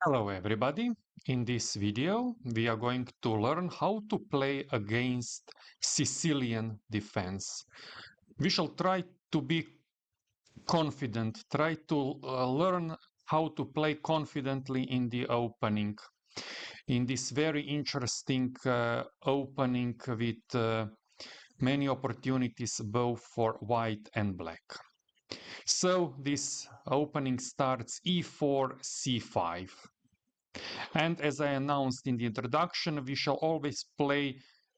Hello everybody. In this video we are going to learn how to play against Sicilian defense. We shall try to be confident, try to learn how to play confidently in the opening, in this very interesting opening with many opportunities both for white and black. So this opening starts e4, c5. And as I announced in the introduction, we shall always play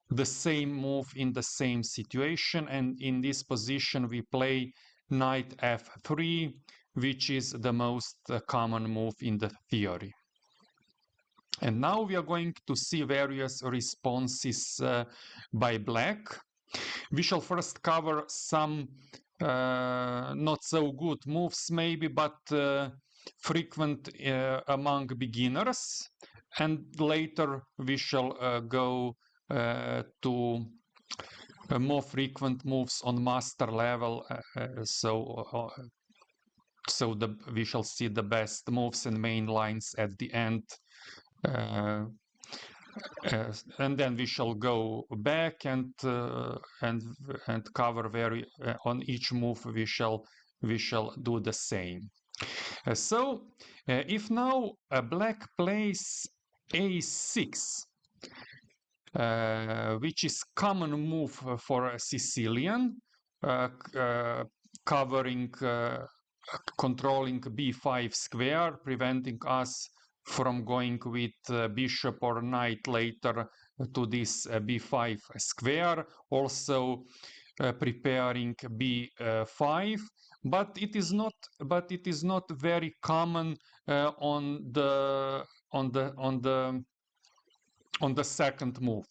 the same move in the same situation. And in this position, we play knight f3, which is the most common move in the theory. And now we are going to see various responses by black. We shall first cover some not so good moves maybe, but frequent among beginners, and later we shall go to more frequent moves on master level, so we shall see the best moves and main lines at the end. And then we shall go back and cover on each move we shall do the same. So if now black plays a6, which is common move for a Sicilian, covering controlling b5 square, preventing us from going with bishop or knight later to this b5 square, also preparing b5, but it is not very common on the second move.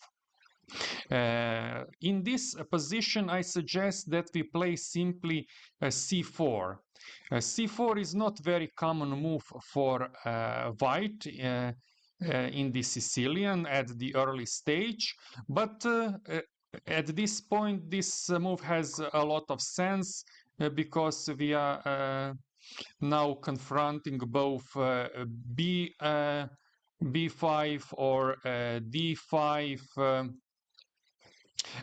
In this position, I suggest that we play simply c4. C4 is not very common move for white in the Sicilian at the early stage, but at this point, this move has a lot of sense because we are now confronting both b5 or d5,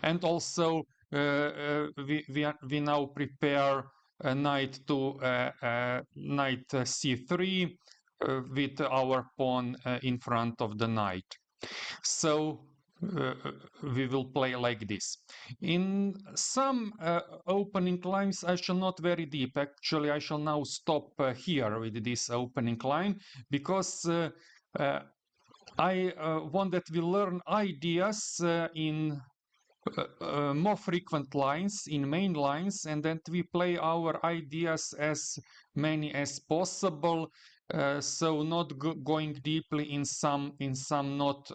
and also we now prepare knight to knight c3 with our pawn in front of the knight. So we will play like this. In some opening lines, I shall not very deep. Actually, I shall now stop here with this opening line because I want that we learn ideas in more frequent lines, in main lines, and that we play our ideas as many as possible. So not going deeply in some not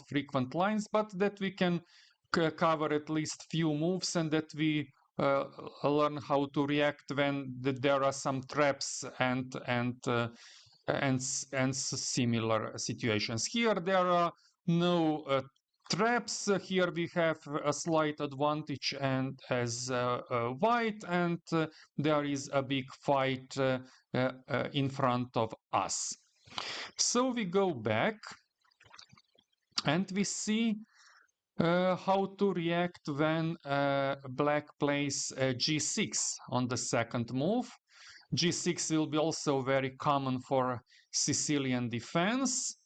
frequent lines, but that we can cover at least few moves, and that we learn how to react when there are some traps and similar situations. Here there are no traps. Here we have a slight advantage and as white, and there is a big fight in front of us. So we go back and we see how to react when black plays g6 on the second move. G6 will be also very common for Sicilian defense,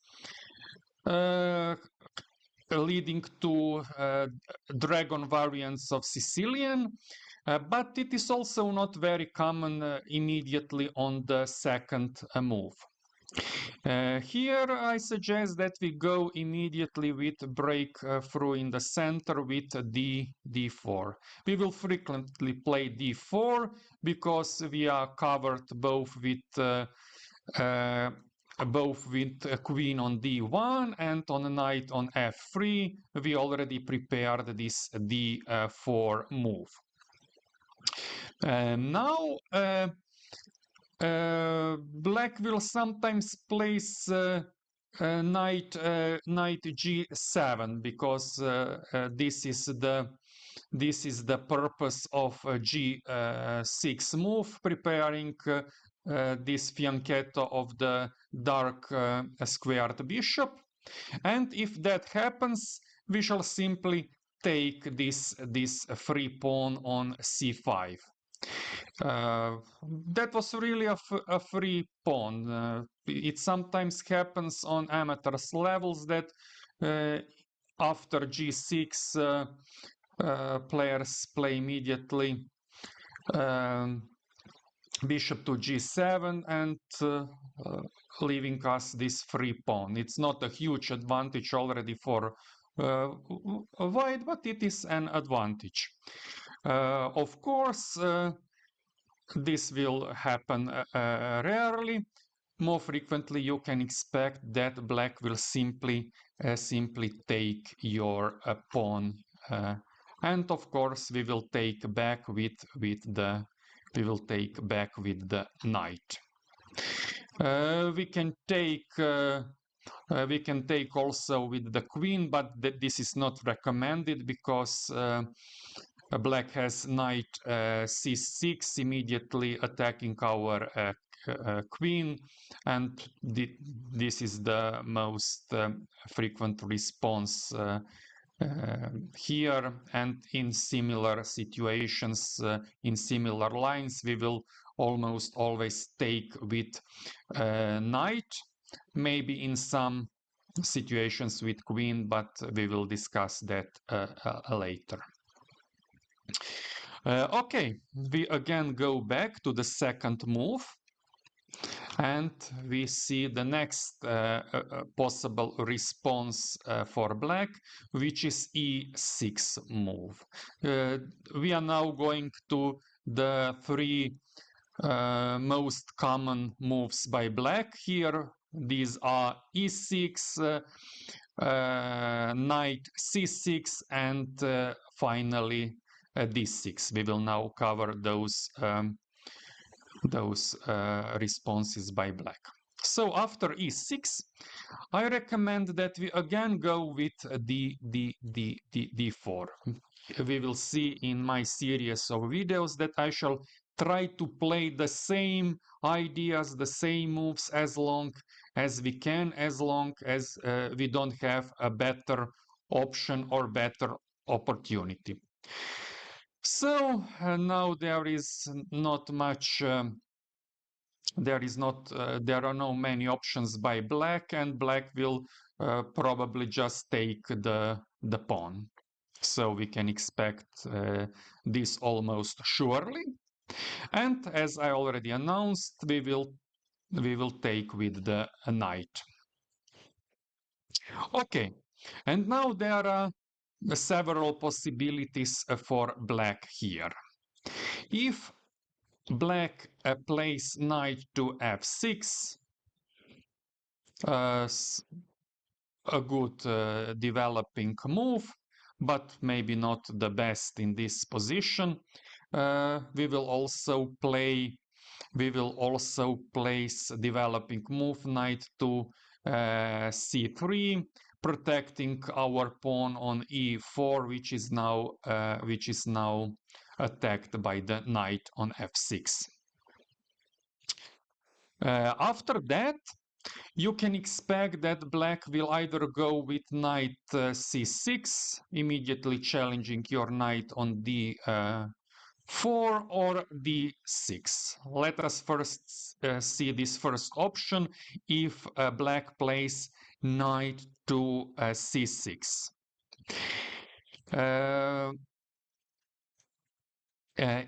leading to dragon variants of Sicilian, but it is also not very common immediately on the second move. Here I suggest that we go immediately with breakthrough in the center with d4. We will frequently play d4 because we are covered both with queen on d1 and on a knight on f3. We already prepared this d4 move. Now black will sometimes place knight g7 because this is the purpose of g6 move, preparing this fianchetto of the dark squared bishop. And if that happens, we shall simply take this free pawn on c5. That was really a free pawn. It sometimes happens on amateurs levels that after g6 players play immediately bishop to g7 and leaving us this free pawn. It's not a huge advantage already for white, but it is an advantage. Of course, this will happen rarely. More frequently, you can expect that black will simply take your pawn, and of course we will take back with the knight. We can take also with the queen, but this is not recommended because black has knight c6 immediately attacking our queen, and this is the most frequent response here. And in similar situations, in similar lines, we will almost always take with knight, maybe in some situations with queen, but we will discuss that later. Okay, we again go back to the second move, and we see the next possible response for black, which is e6 move. We are now going to the three most common moves by black here. These are e6, knight c6, and finally d6. We will now cover those responses by black. So after e6, I recommend that we again go with d4. We will see in my series of videos that I shall try to play the same ideas, the same moves as long as we can, as long as we don't have a better option or better opportunity. So now there is not much there are no many options by black, and black will probably just take the pawn. So we can expect this almost surely. And as I already announced, we will take with the knight. Okay, and now there are several possibilities for black here. If black plays knight to f6, a good developing move, but maybe not the best in this position. We will also place developing move knight to c3, protecting our pawn on e4, which is now attacked by the knight on f6. After that, you can expect that black will either go with knight c6, immediately challenging your knight on d4, or d6. Let us first see this first option, if black plays knight to c6.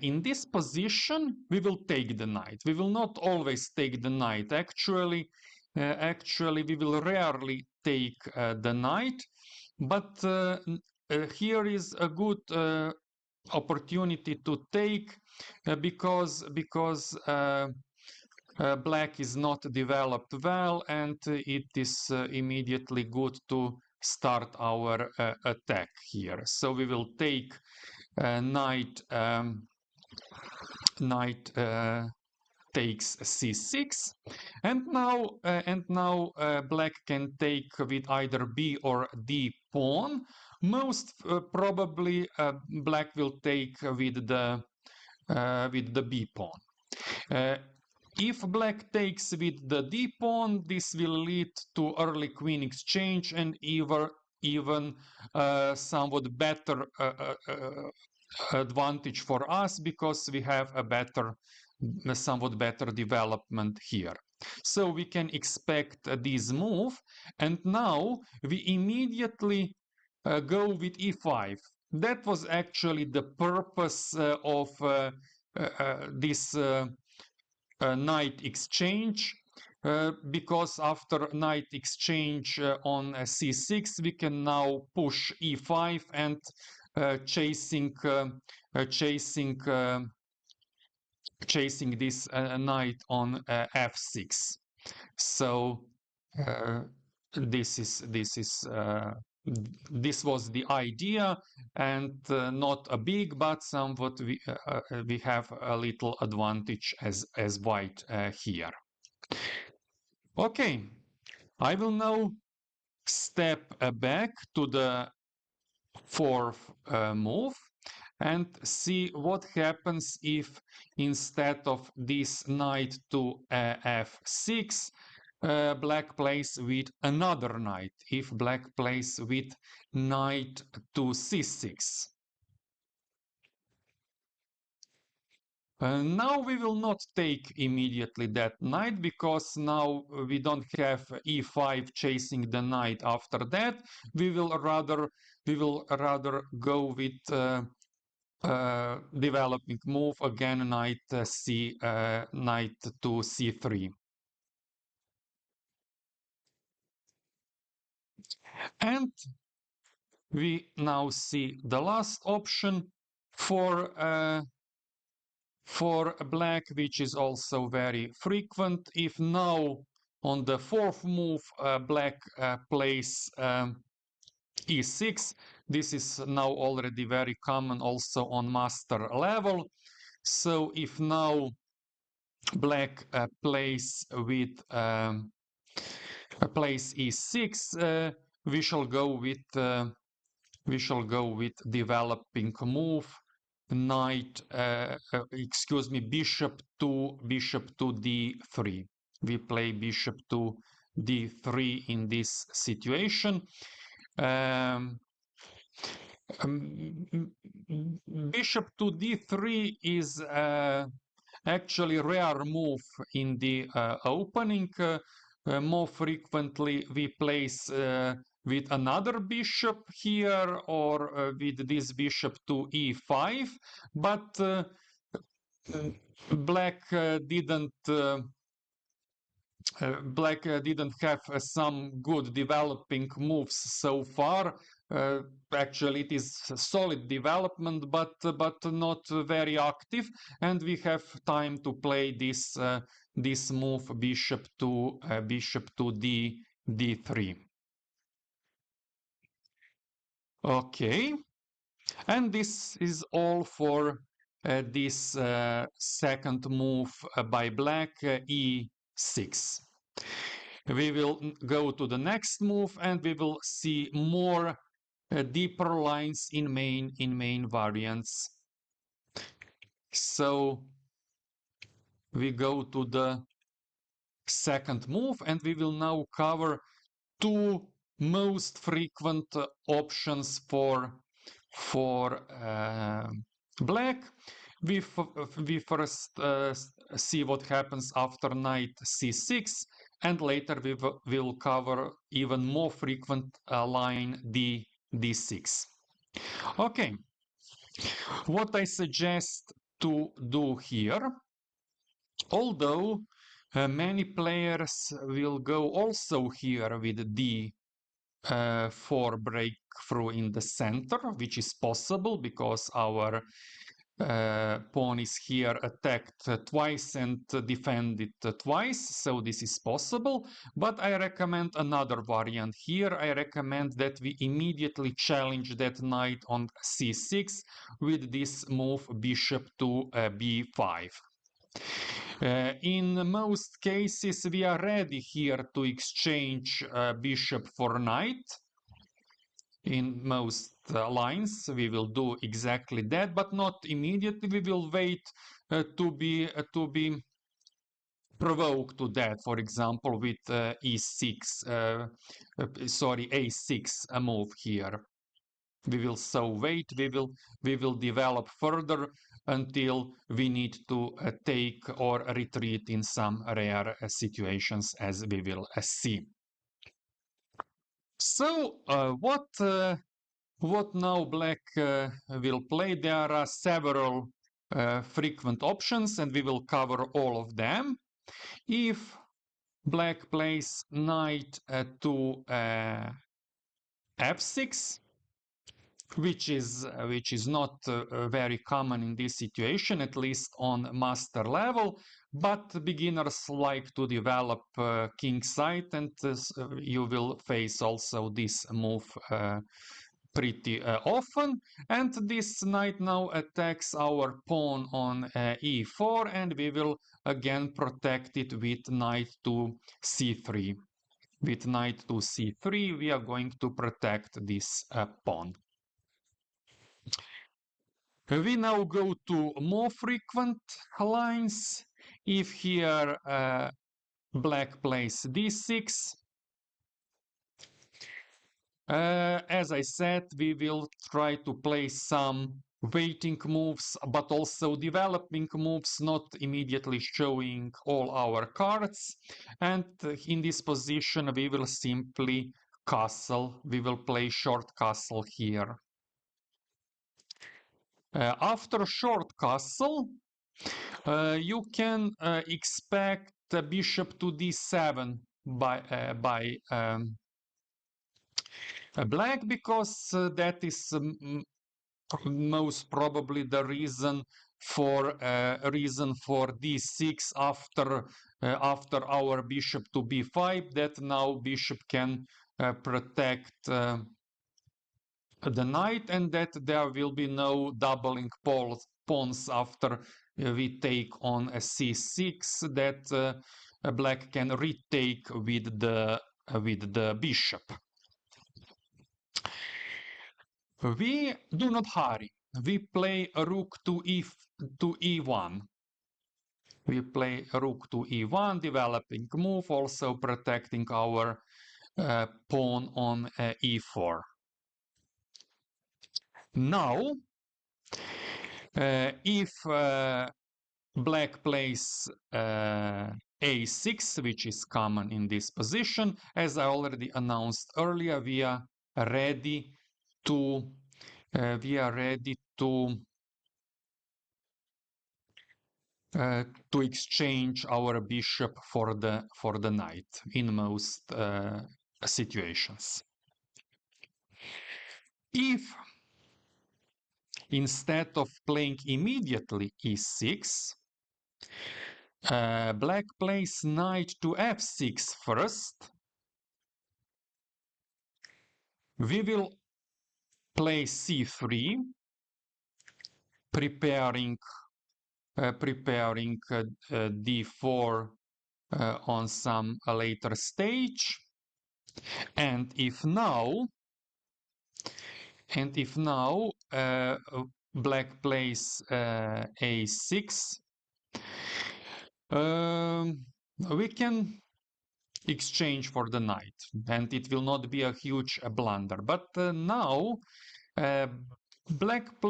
In this position, we will take the knight. We will not always take the knight. Actually, we will rarely take the knight, but here is a good opportunity to take because black is not developed well, and it is immediately good to start our attack here. So we will take knight takes c6, and now black can take with either b or d pawn. Most probably black will take with the b pawn. If black takes with the d pawn, this will lead to early queen exchange and even somewhat better advantage for us because we have a somewhat better development here. So we can expect this move, and now we immediately go with e5. That was actually the purpose of this knight exchange, because after knight exchange on c6 we can now push e5 and chasing this knight on f6. So uh, this was the idea, and not a big, but somewhat we have a little advantage as white here. Okay, I will now step back to the fourth move and see what happens if instead of this knight to f6, black plays with another knight, if black plays with knight to c6. Now we will not take immediately that knight because now we don't have e5 chasing the knight after that. We will rather go with developing move again, knight to c3. And we now see the last option for black, which is also very frequent. If now on the fourth move black plays e6, this is now already very common also on master level. So if now black plays with plays e6, we shall go with developing move, knight bishop to d3. We play bishop to d3 in this situation. Bishop to d3 is actually rare move in the opening. More frequently we place with another bishop here or with this bishop to e5, but black didn't have some good developing moves so far. Actually, it is a solid development, but not very active, and we have time to play this move bishop to d3. Okay, and this is all for this second move by black, e6. We will go to the next move and we will see more deeper lines in main variants. So we go to the second move and we will now cover two most frequent options for black. We first see what happens after knight c6, and later we will cover even more frequent line d6. Okay, what I suggest to do here, although many players will go also here with d4 breakthrough in the center, which is possible because our pawn is here attacked twice and defended twice, so this is possible. But I recommend another variant here. I recommend that we immediately challenge that knight on c6 with this move bishop to b5. In most cases, we are ready here to exchange bishop for knight. In most lines, we will do exactly that, but not immediately. We will wait to be provoke to that, for example, with e6, sorry, a6 a move here. We will so wait, we will develop further until we need to take or retreat in some rare situations, as we will see. So what now black will play? There are several frequent options, and we will cover all of them. If black plays knight to f6, which is not very common in this situation, at least on master level, but beginners like to develop king side, and you will face also this move pretty often. And this knight now attacks our pawn on e4, and we will again protect it with knight to c3. With knight to c3, we are going to protect this pawn. We now go to more frequent lines. If here black plays d6, as I said, we will try to play some waiting moves, but also developing moves, not immediately showing all our cards. And in this position, we will simply castle. We will play short castle here. After short castle, you can expect the bishop to d7 by black, because that is most probably the reason for d6 after our bishop to b5, that now bishop can protect the knight, and that there will be no doubling pawns after we take on a c6, that black can retake with the bishop. We do not hurry. We play a rook to e1. We play a rook to e1, developing move, also protecting our pawn on e4. Now, if black plays a6, which is common in this position, as I already announced earlier, we are ready to exchange our bishop for the knight in most situations. If instead of playing immediately e6, black plays knight to f6 first, we will play c3, preparing d4 on some later stage. And if now black plays a6, we can exchange for the knight, and it will not be a huge blunder. But now black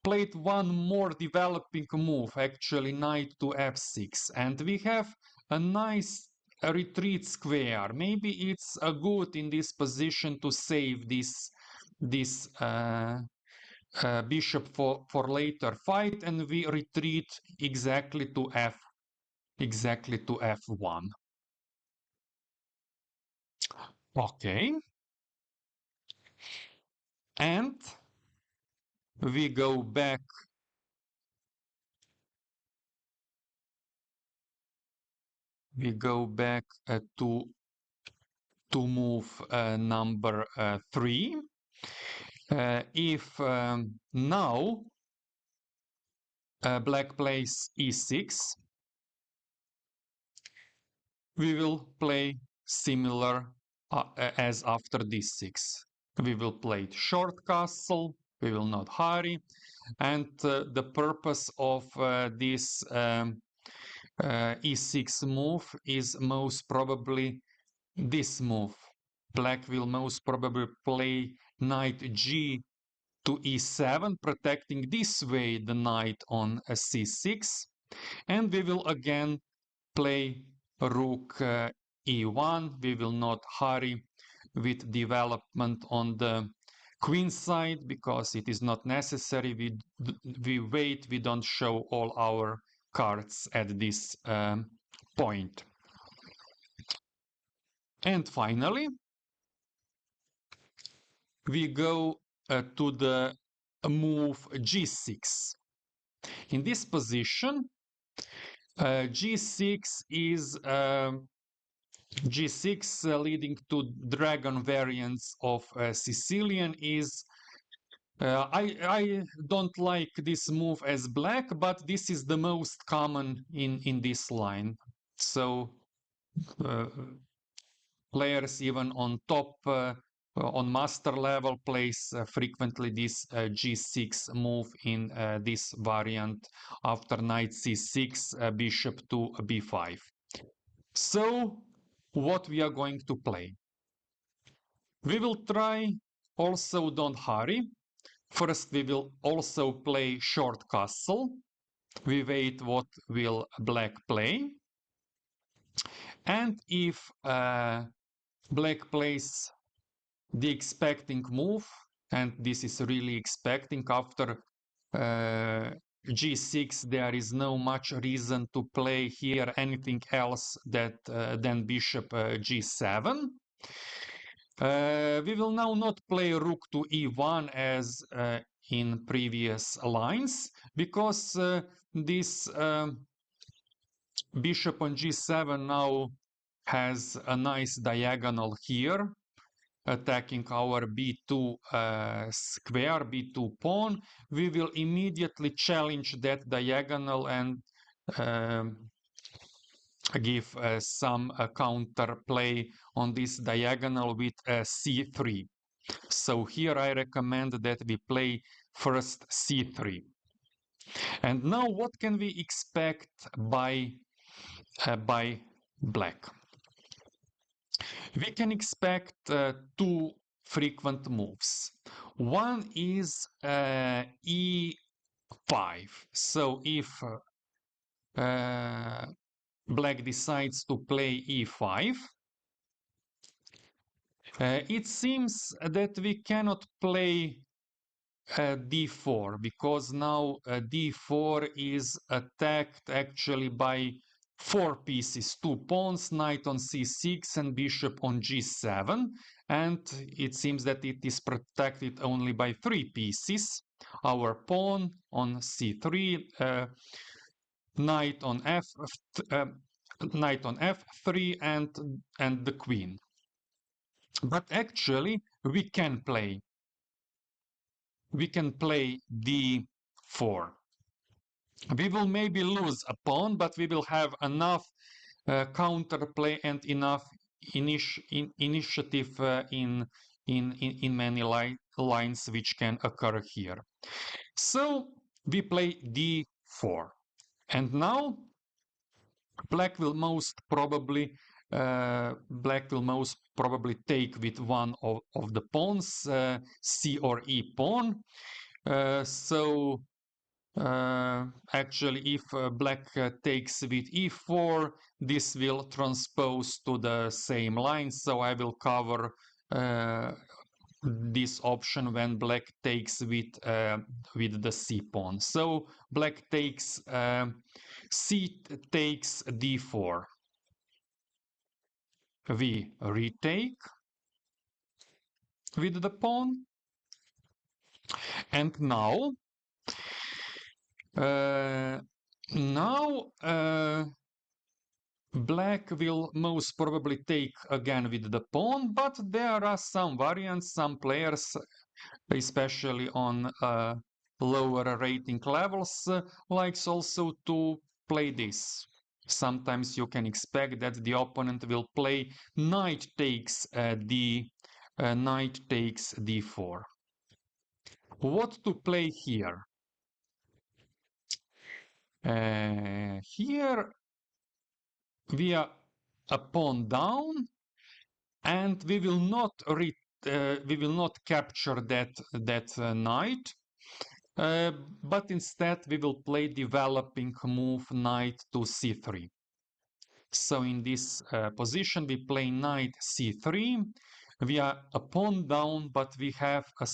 played one more developing move, actually knight to f6, and we have a nice retreat square. Maybe it's a good in this position to save this bishop for later fight, and we retreat exactly to f1. Okay, and we go back to move number 3. If now black plays e6, we will play similar as after d6. We will play short castle, we will not hurry, and the purpose of this e6 move is most probably this move. Black will most probably play knight g to e7, protecting this way the knight on c6. And we will again play rook e1. We will not hurry with development on the queen side because it is not necessary. We wait, we don't show all our cards at this point. And finally, we go to the move g6. In this position, g6 is g6 leading to dragon variants of Sicilian is I don't like this move as black, but this is the most common in this line. So players even on top on master level plays frequently this g6 move in this variant after knight c6, bishop to b5. So what we are going to play? We will try also don't hurry. First we will also play short castle. We wait what will black play. And if black plays the expecting move, and this is really expecting after g6, there is no much reason to play here anything else than bishop g7. We will now not play rook to e1 as in previous lines, because this bishop on g7 now has a nice diagonal here, attacking our b2 square, b2 pawn. We will immediately challenge that diagonal and give some counter play on this diagonal with c3. So here I recommend that we play first c3. And now what can we expect by black? We can expect two frequent moves. One is e5. So if black decides to play e5, it seems that we cannot play d4 because now d4 is attacked actually by four pieces, two pawns, knight on c6 and bishop on g7, and it seems that it is protected only by three pieces, our pawn on c3, knight on f3 and the queen. But actually we can play d4. We will maybe lose a pawn, but we will have enough counterplay and enough initiative in many lines which can occur here. So we play d4, and now black will most probably take with one of the pawns, c or e pawn. So actually, if black takes with e4, this will transpose to the same line. So I will cover this option when black takes with the c pawn. So black takes c takes d4. We retake with the pawn, and now black will most probably take again with the pawn, but there are some variants, some players, especially on lower rating levels, likes also to play this. Sometimes you can expect that the opponent will play knight takes d4. What to play here? Here via a pawn down, and we will not capture that knight, but instead we will play developing move knight to c3. So in this position we play knight c3. We are a pawn down, but we have a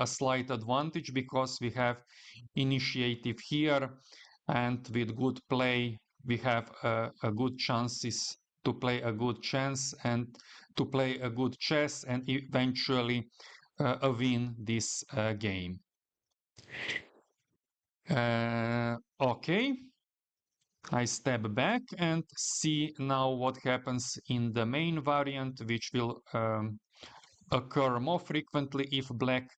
slight advantage because we have initiative here, and with good play we have a good chances to play a good chance and to play a good chess and eventually win this game. Okay, I step back and see now what happens in the main variant, which will occur more frequently if black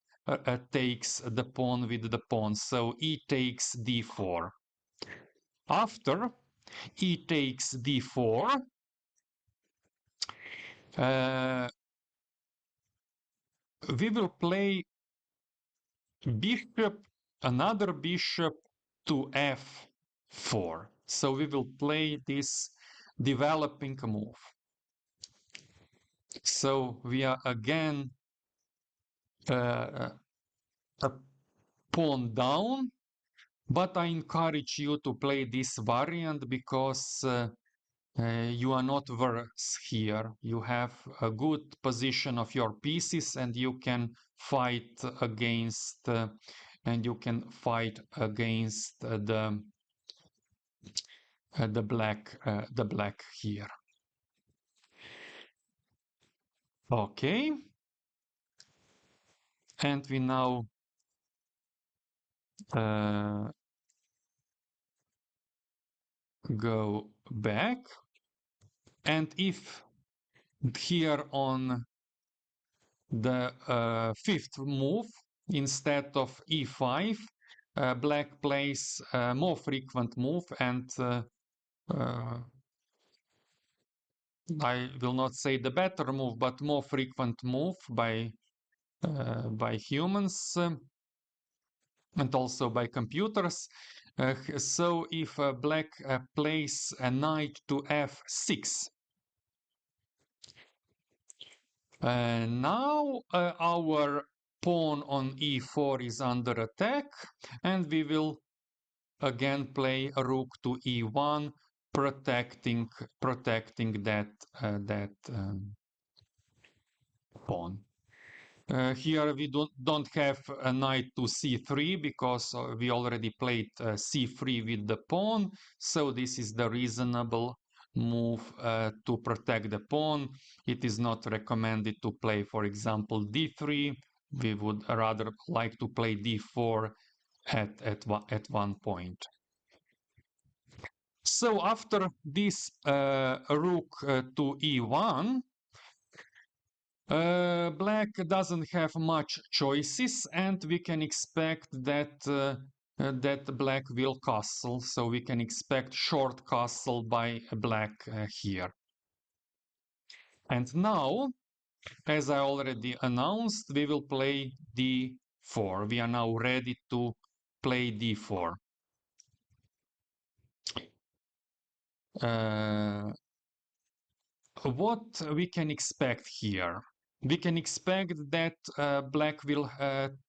takes the pawn with the pawn. So e takes d4. After e takes d4, we will play bishop, another bishop to f4. So we will play this developing move. So we are again a pawn down, but I encourage you to play this variant because you are not worse here. You have a good position of your pieces, and you can fight against the black here. Okay, and we now go back, and if here on the fifth move, instead of e5, black plays a more frequent move, and I will not say the better move, but more frequent move by humans and also by computers. So if black plays a knight to f6, now our pawn on e4 is under attack, and we will again play a rook to e1, protecting that pawn. Here we don't have a knight to c3 because we already played c3 with the pawn, so this is the reasonable move to protect the pawn. It is not recommended to play, for example, d3. We would rather like to play d4 at one point. So after this rook to e1, black doesn't have much choices, and we can expect that black will castle. So we can expect short castle by black here. And now, as I already announced, we will play d4. We are now ready to play d4. What we can expect here? We can expect that black will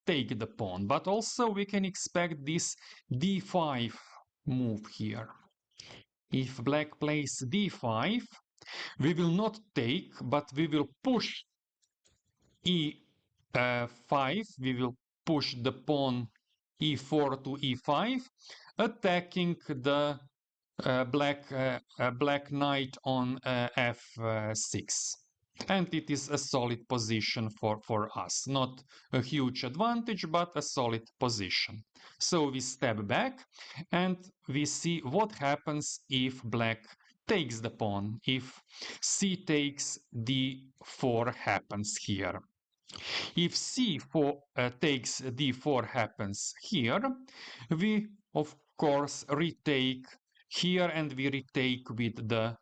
take the pawn, but also we can expect this d5 move here. If black plays d5, we will not take, but we will push e5. We will push the pawn e4 to e5, attacking the black knight on f6, and it is a solid position for us. Not a huge advantage, but a solid position. So we step back and we see what happens if black takes the pawn, if c takes d4 happens here. If c4 takes d4 happens here, we of course retake here, and we retake with the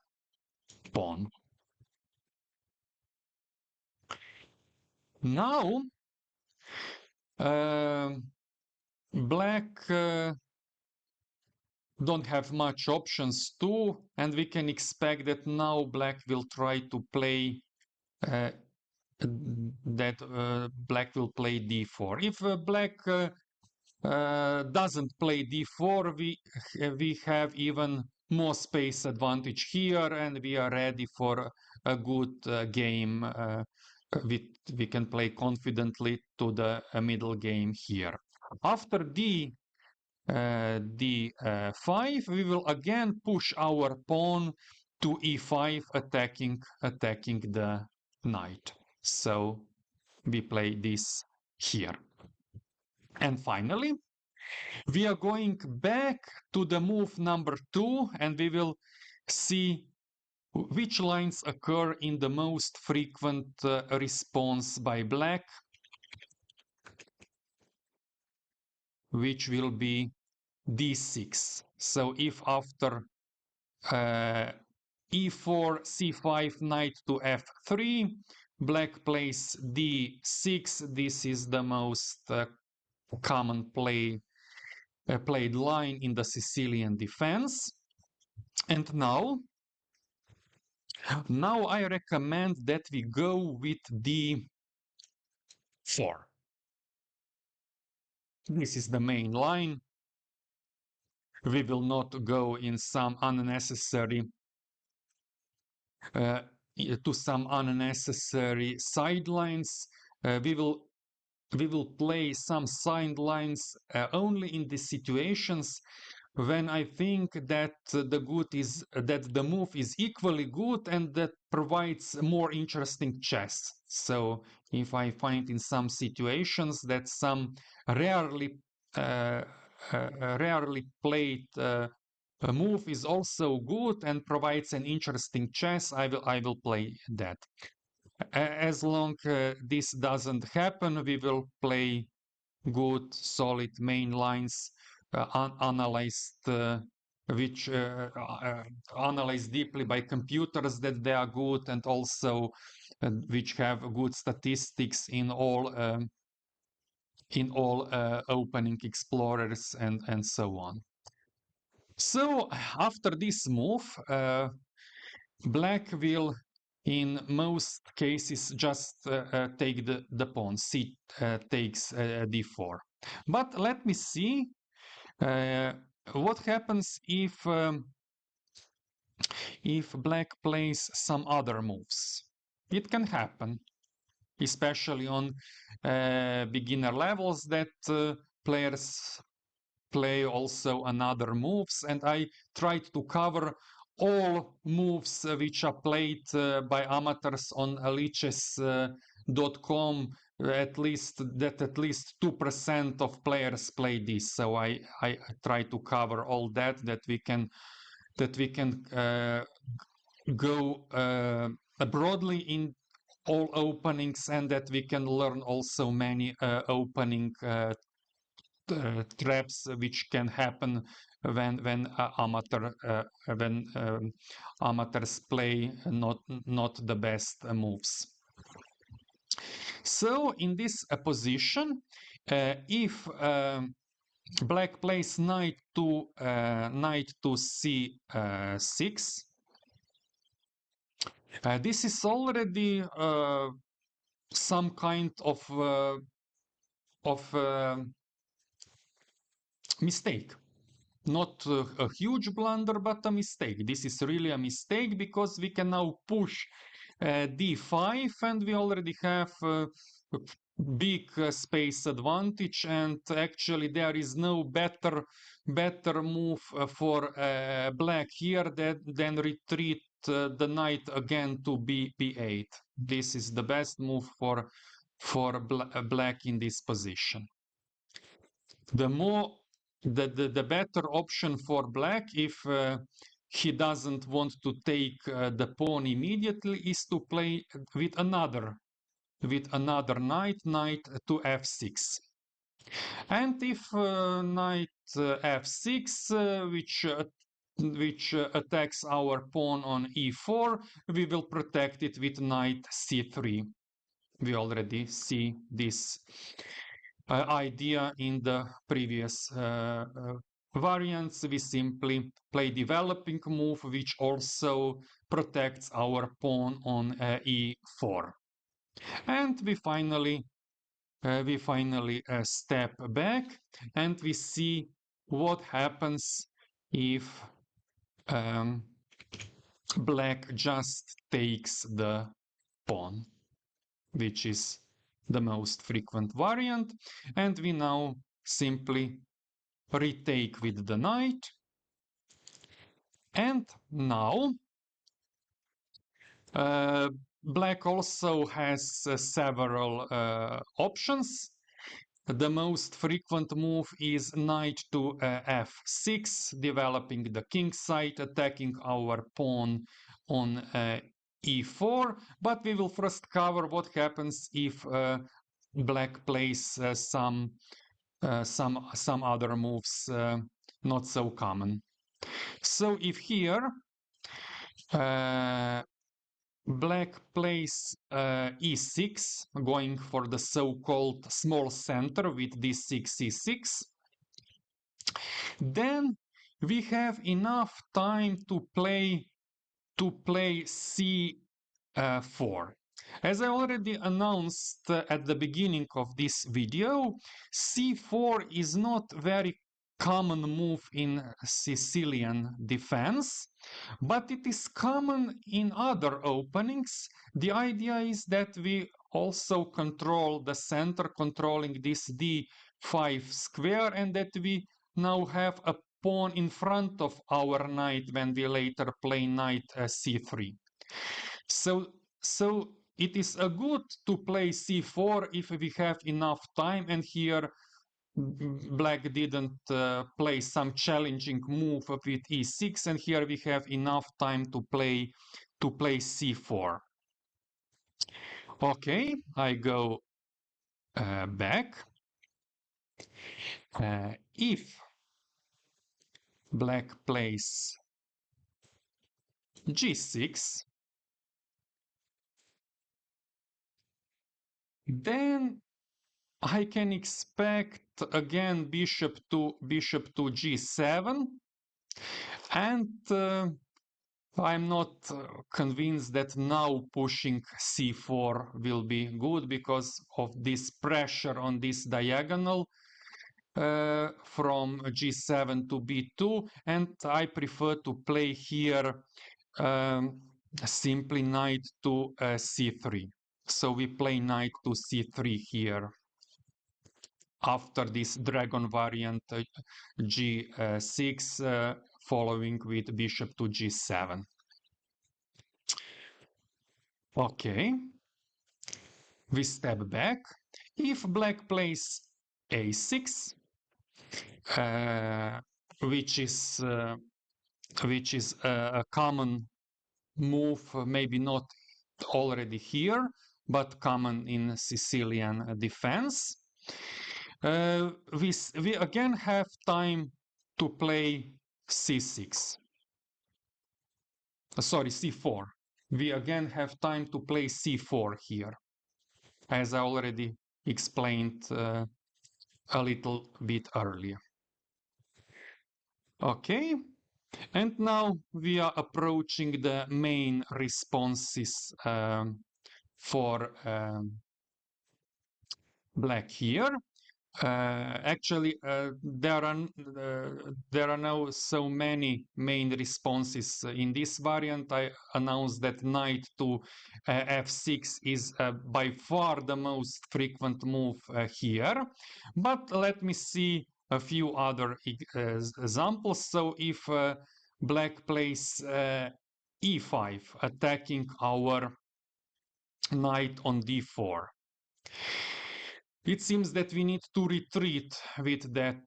pawn. Now black don't have much options too, and we can expect that now black will try to play black will play d4. If black doesn't play d4, we have even more space advantage here, and we are ready for a good game. We can play confidently to the middle game here. After d5, we will again push our pawn to e5, attacking the knight. So we play this here. And finally, we are going back to the move number 2, and we will see which lines occur in the most frequent response by black, which will be d6. So if after e4, c5, knight to f3, black plays d6, this is the most common played line in the Sicilian defense. And now I recommend that we go with d4. This is the main line. We will not go in some unnecessary to some unnecessary sidelines. We will play some sidelines only in the situations when I think that the move is equally good and that provides more interesting chess. So if I find in some situations that some rarely played a move is also good and provides an interesting chess, I will play that. As long this doesn't happen, we will play good, solid main lines, analyzed analyzed deeply by computers that they are good, and also which have good statistics in all opening explorers and so on. So after this move, black will in most cases just take the pawn. C takes d4. But let me see what happens if black plays some other moves. It can happen, especially on beginner levels, that players play also another moves, and I tried to cover all moves which are played by amateurs on lichess.com. At least 2% of players play this, so I try to cover all that we can go broadly in all openings, and that we can learn also many opening traps which can happen when amateurs play not the best moves. So in this position, if black plays knight to c6, this is already some kind of mistake. Not a huge blunder, but a mistake. This is really a mistake because we can now push d5, and we already have big space advantage, and actually there is no better move for black here than retreat the knight again to b8. This is the best move for black in this position. The better option for black, if he doesn't want to take the pawn immediately, is to play with another knight to f6. And if knight f6, which attacks our pawn on e4, we will protect it with knight c3. We already see this idea in the previous variants, we simply play developing move, which also protects our pawn on e4. And we finally step back, and we see what happens if black just takes the pawn, which is the most frequent variant. And we now simply retake with the knight. And now black also has several options. The most frequent move is knight to f6, developing the king side, attacking our pawn on e4. But we will first cover what happens if black plays some other moves not so common. So if here black plays e6, going for the so-called small center with d6, c6, then we have enough time to play c4. As I already announced at the beginning of this video, c4 is not very common move in Sicilian defense, but it is common in other openings. The idea is that we also control the center, controlling this d5 square, and that we now have a pawn in front of our knight when we later play knight c3. So it is a good to play c4 if we have enough time, and here black didn't play some challenging move with e6, and here we have enough time to play c4. Okay, I go back. If black plays g6, then I can expect again bishop to g7, and I'm not convinced that now pushing c4 will be good because of this pressure on this diagonal from g7 to b2, and I prefer to play here simply knight to c3. So we play knight to c3 here after this dragon variant g6 following with bishop to g7. Okay, we step back. If black plays a6, which is a common move, maybe not already here, but common in Sicilian defense, we again have time to play c6. Sorry, c4. We again have time to play c4 here, as I already explained a little bit earlier. Okay, and now we are approaching the main responses for black here. Actually, there are now so many main responses in this variant. I announced that knight to f6 is by far the most frequent move here. But let me see a few other examples. So if black plays e5, attacking our knight on d4, it seems that we need to retreat with that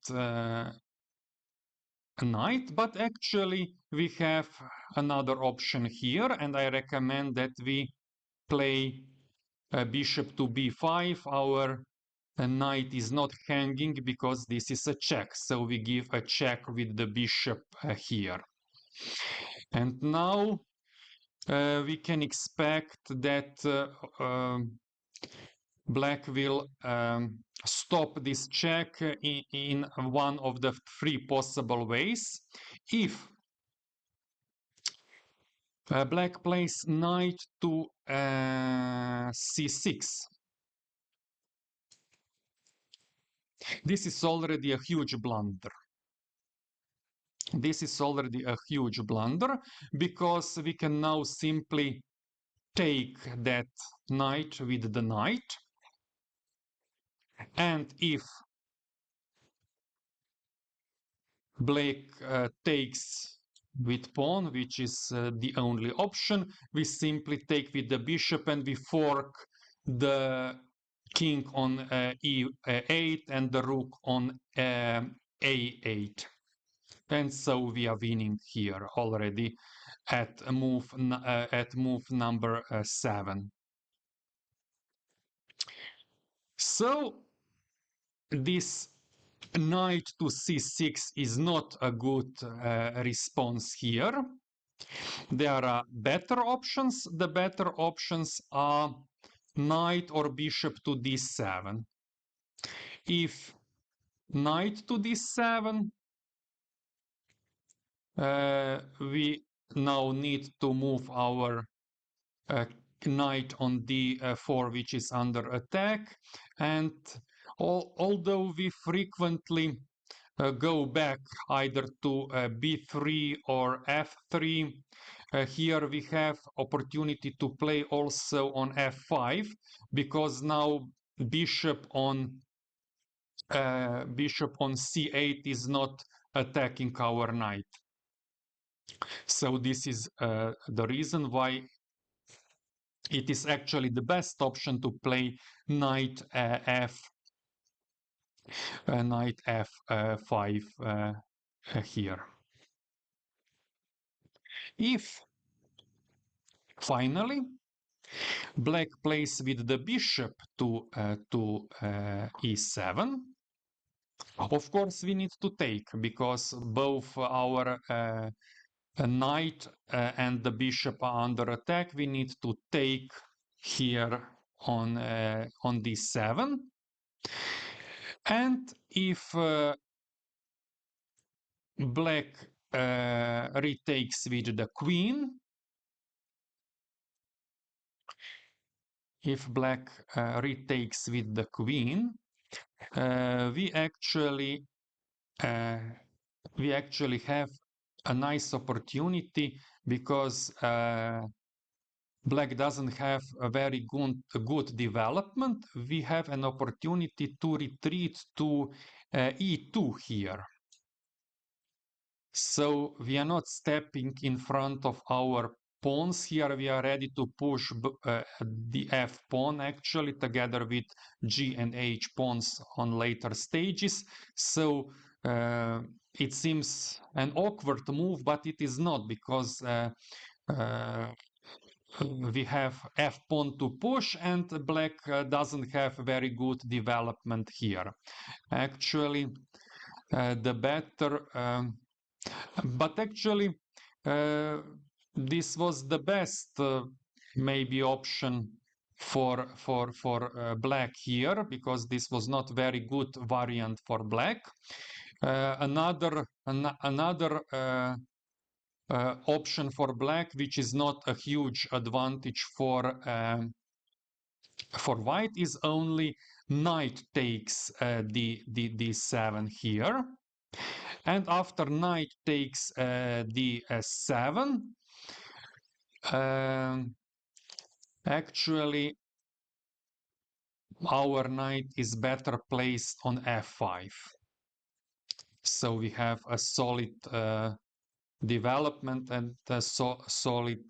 knight, but actually we have another option here, and I recommend that we play bishop to b5. Our knight is not hanging because this is a check, so we give a check with the bishop here. And now we can expect that Black will stop this check in one of the three possible ways. If Black plays knight to c6, this is already a huge blunder. This is already a huge blunder because we can now simply take that knight with the knight, and if Black takes with pawn, which is the only option, we simply take with the bishop and we fork the king on e8 and the rook on a8. And so we are winning here already at move number 7. So this knight to c6 is not a good response here. There are better options. The better options are knight or bishop to d7. If knight to d7, we now need to move our knight on d4, which is under attack. And although we frequently go back either to b3 or f3, here we have opportunity to play also on f5, because now bishop on c8 is not attacking our knight. So this is the reason why it is actually the best option to play knight f5 here. If finally Black plays with the bishop to e7, of course we need to take, because both our knight and the bishop are under attack. We need to take here on d7. And if Black retakes with the queen, if Black retakes with the queen, we actually have a nice opportunity, because Black doesn't have a very good development. We have an opportunity to retreat to e2 here. So we are not stepping in front of our pawns here. We are ready to push the f pawn actually together with g and h pawns on later stages. So it seems an awkward move, but it is not, because we have f pawn to push, and Black doesn't have very good development here. Actually, the better, but actually this was the best maybe option for Black here, because this was not very good variant for Black. Another option for Black, which is not a huge advantage for White, is only knight takes d7 here, and after knight takes d7, actually our knight is better placed on f5. So we have a solid development and a solid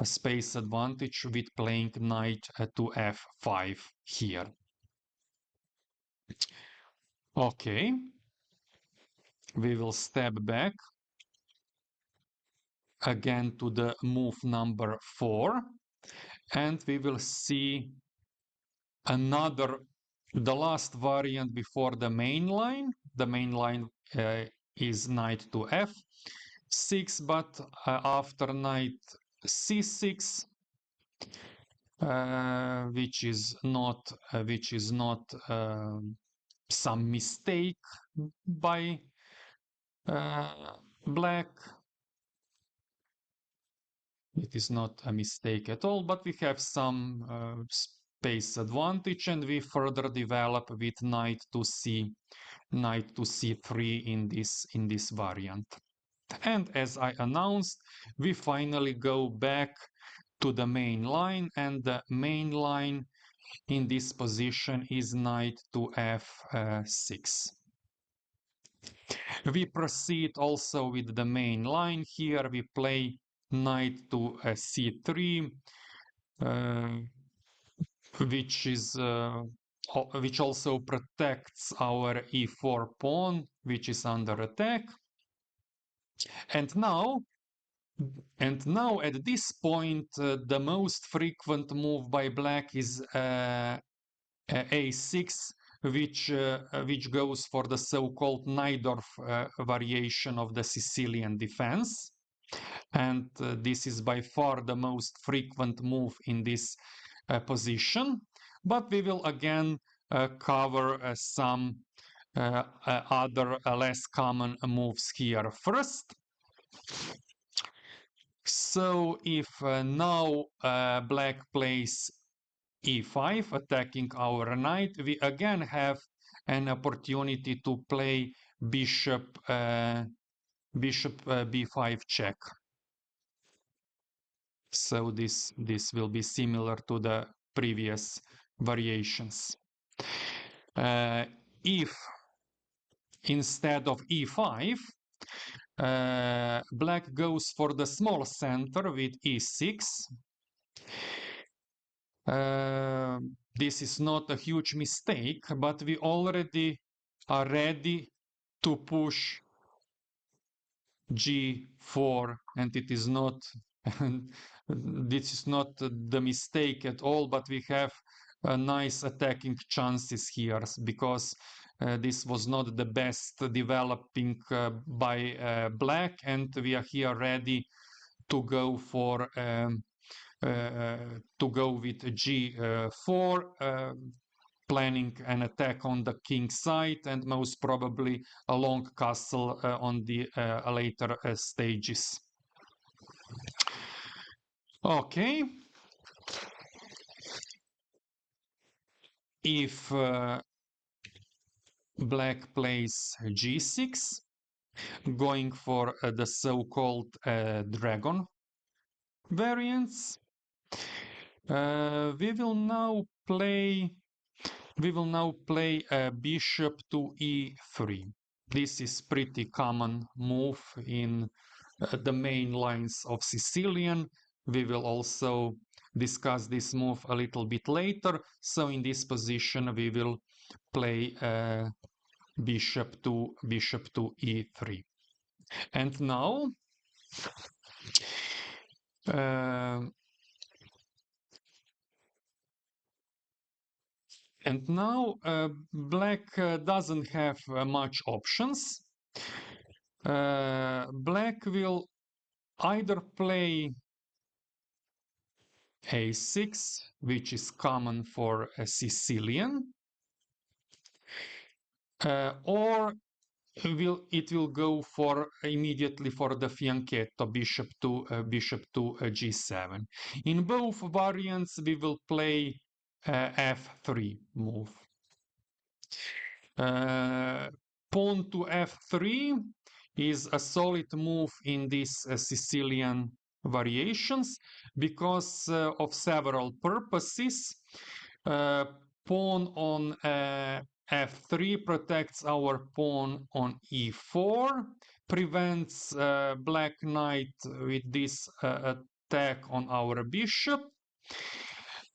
space advantage with playing knight to f5 here. Okay, we will step back again to the move number 4, and we will see the last variant before the main line. The main line is knight to f6, but after knight c6, which is not some mistake by black. It is not a mistake at all, but we have some space advantage, and we further develop with knight to c3 in this variant. And as I announced, we finally go back to the main line, and the main line in this position is knight to f6. We proceed also with the main line. Here we play knight to c3, which also protects our e4 pawn, which is under attack. And now at this point, the most frequent move by black is a6, which goes for the so-called Najdorf variation of the Sicilian defense. And this is by far the most frequent move in this position. But we will again cover some other less common moves here first. So if now black plays e5, attacking our knight, we again have an opportunity to play bishop b5 check. So this will be similar to the previous variations. If instead of e5, black goes for the small center with e6, this is not a huge mistake, but we already are ready to push g4, and it is not this is not the mistake at all, but we have nice attacking chances here, because this was not the best developing by black, and we are here ready to go for to go with g4, planning an attack on the king side, and most probably a long castle on the later stages. Okay. If black plays g6, going for the so-called dragon variants, we will now play bishop to e3. This is pretty common move in the main lines of Sicilian. We will also discuss this move a little bit later. So in this position, we will play bishop to e3. And now black doesn't have much options. Black will either play a6, which is common for a Sicilian, or it will go for immediately for the fianchetto, bishop to g7. In both variants, we will play f3 move. Pawn to f3 is a solid move in these Sicilian variations because of several purposes. Pawn on f3 protects our pawn on e4, prevents black knight with this attack on our bishop,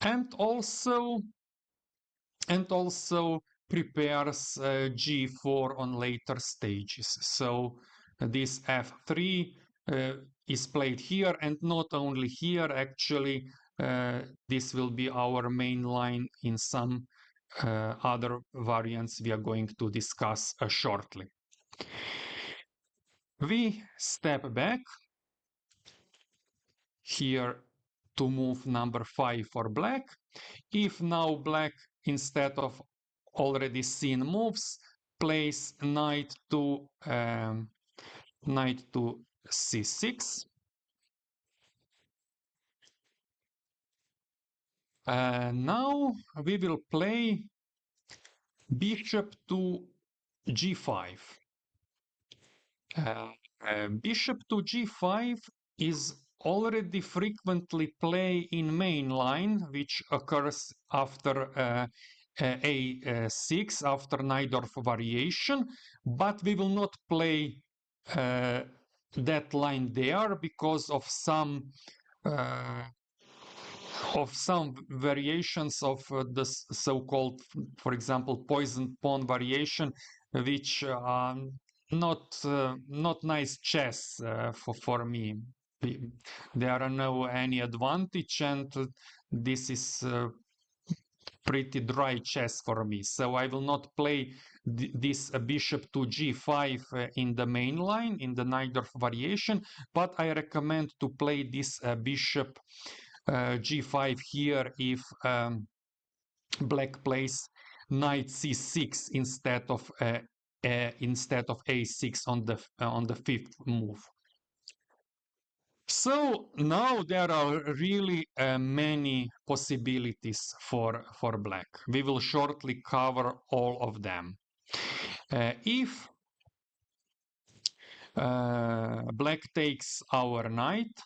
and also prepares g4 on later stages. So this f3 is played here, and not only here, actually. This will be our main line in some other variants we are going to discuss shortly. We step back here to move number 5 for black. If now black, instead of already seen moves, plays knight to c6. Now we will play bishop to g5. Bishop to g5 is already frequently played in main line, which occurs after a6, after Najdorf variation, but we will not play that line there because uh, of some variations of the so-called, for example, poisoned pawn variation, which not nice chess for me. There are no any advantage, and this is pretty dry chess for me. So I will not play this bishop to g5 in the main line, in the Najdorf variation, but I recommend to play this bishop g5 here if black plays knight c6 instead of a6 on the fifth move. So now there are really many possibilities for black. We will shortly cover all of them. If black takes our knight,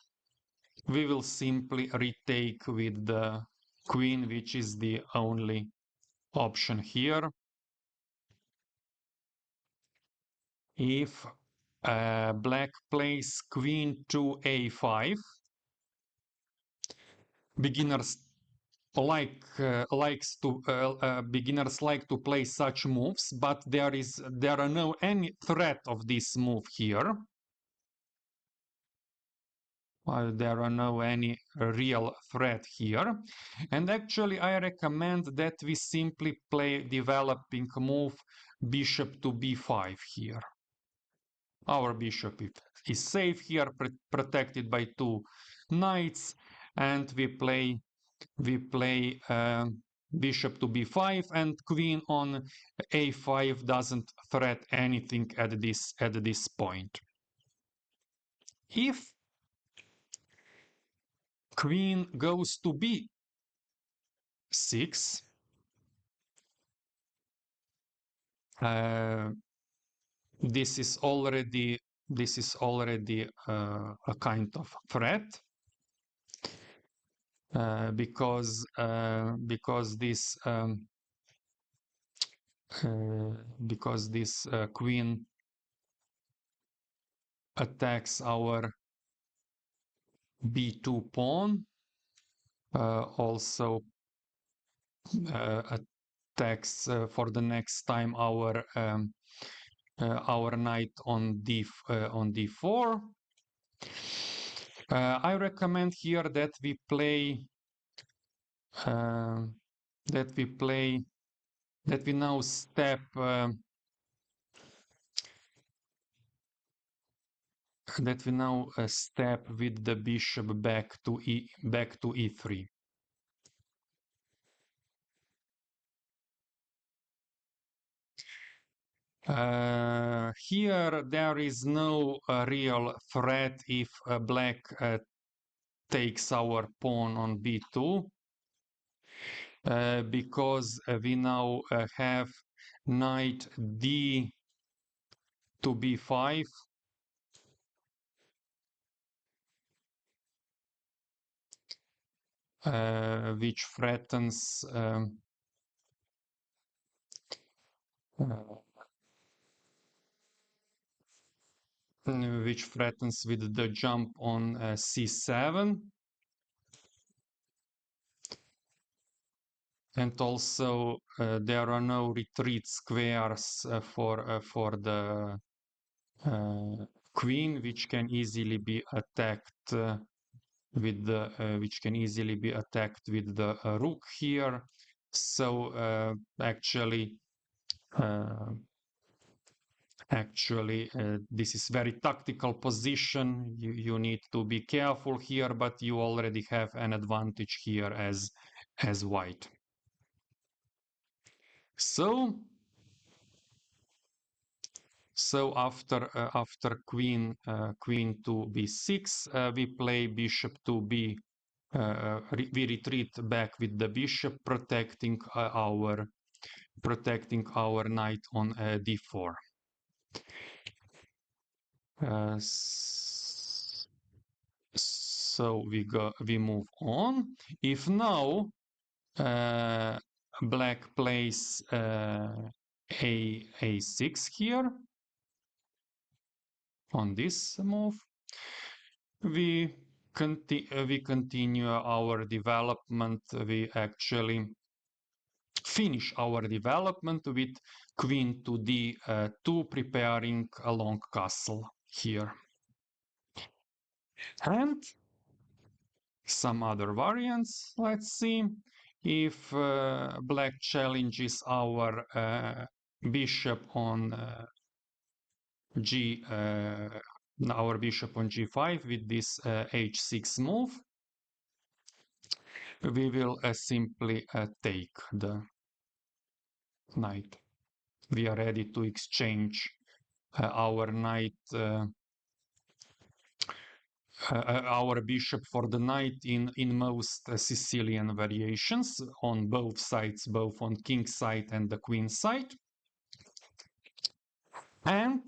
we will simply retake with the queen, which is the only option here. If black plays queen to a5, beginners beginners like to play such moves, but there are no any threat of this move here. There are no any real threat here, and actually I recommend that we simply play developing move bishop to b5 here. Our bishop is safe here, protected by two knights, and we play bishop to b5, and queen on a5 doesn't threat anything at this point. If queen goes to b6, this is already a kind of threat, because this queen attacks our b2 pawn, also attacks for the next time our knight on d4. I recommend here that we now step step with the bishop back to e3. Here there is no real threat if black takes our pawn on b2, because we now have knight d to b5, which threatens with the jump on c7, and also there are no retreat squares for the queen, which can easily be attacked with the rook here. So actually Actually, this is very tactical position. You need to be careful here, but you already have an advantage here as white. So after queen to b6, we play bishop to b. We retreat back with the bishop, protecting our knight on d4. So we move on. If now black plays a6 here on this move, we continue our development. We actually finish our development with queen to d2, preparing a long castle here. And some other variants, let's see. If black challenges our bishop on our bishop on g5 with this h6 move, we will simply take the knight. We are ready to exchange our knight, our bishop for the knight in most Sicilian variations on both sides, both on king side and the queen side. And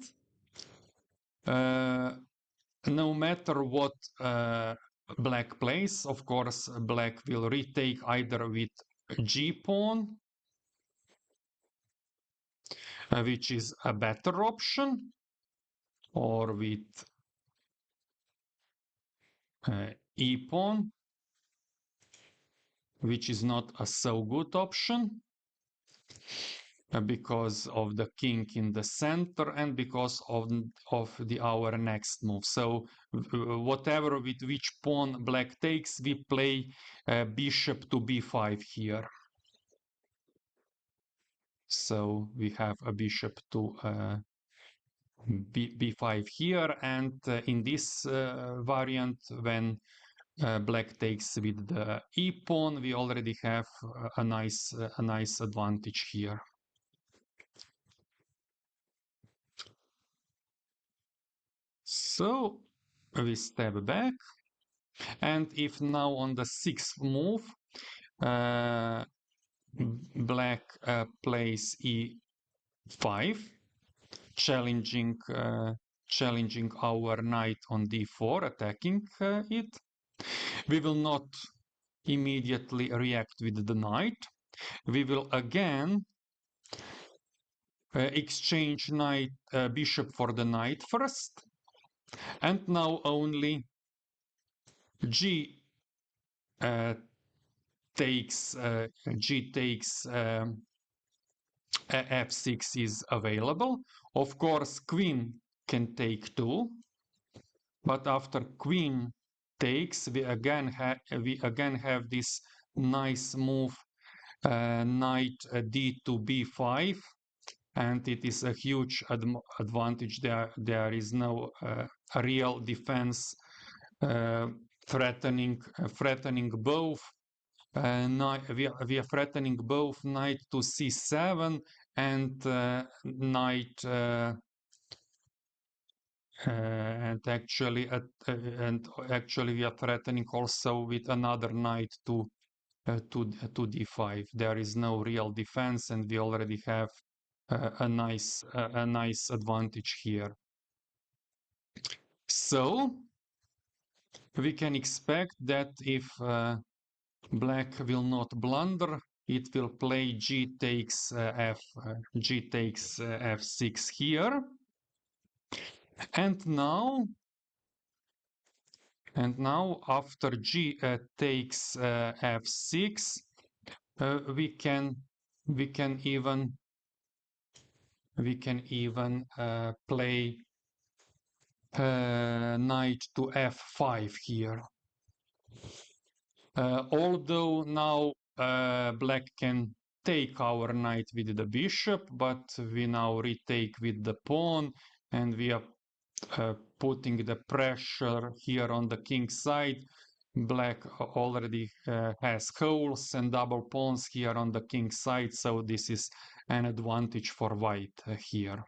no matter what black plays, of course, black will retake either with g pawn, which is a better option, or with e pawn, which is not a so good option because of the king in the center and because of our next move. So whatever with which pawn black takes, we play bishop to b5 here. So we have a bishop to b5 here, and in this variant, when black takes with the e pawn, we already have a nice advantage here. So we step back, and if now on the sixth move black plays e5, challenging our knight on d4, attacking it, we will not immediately react with the knight. We will again exchange knight bishop for the knight first, and now only g takes f6 is available. Of course, queen can take too, but after queen takes, we again have this nice move, knight d to b5, and it is a huge advantage. There is no real defense threatening both. We are threatening both knight to c7 and knight and actually we are threatening also with another knight to d5. There is no real defense, and we already have a nice advantage here. So we can expect that if black will not blunder, it will play g takes f6 here, and now after g takes f6, we can even play knight to f5 here. Although now black can take our knight with the bishop, but we now retake with the pawn, and we are putting the pressure here on the king side. Black already has holes and double pawns here on the king side, so this is an advantage for white here.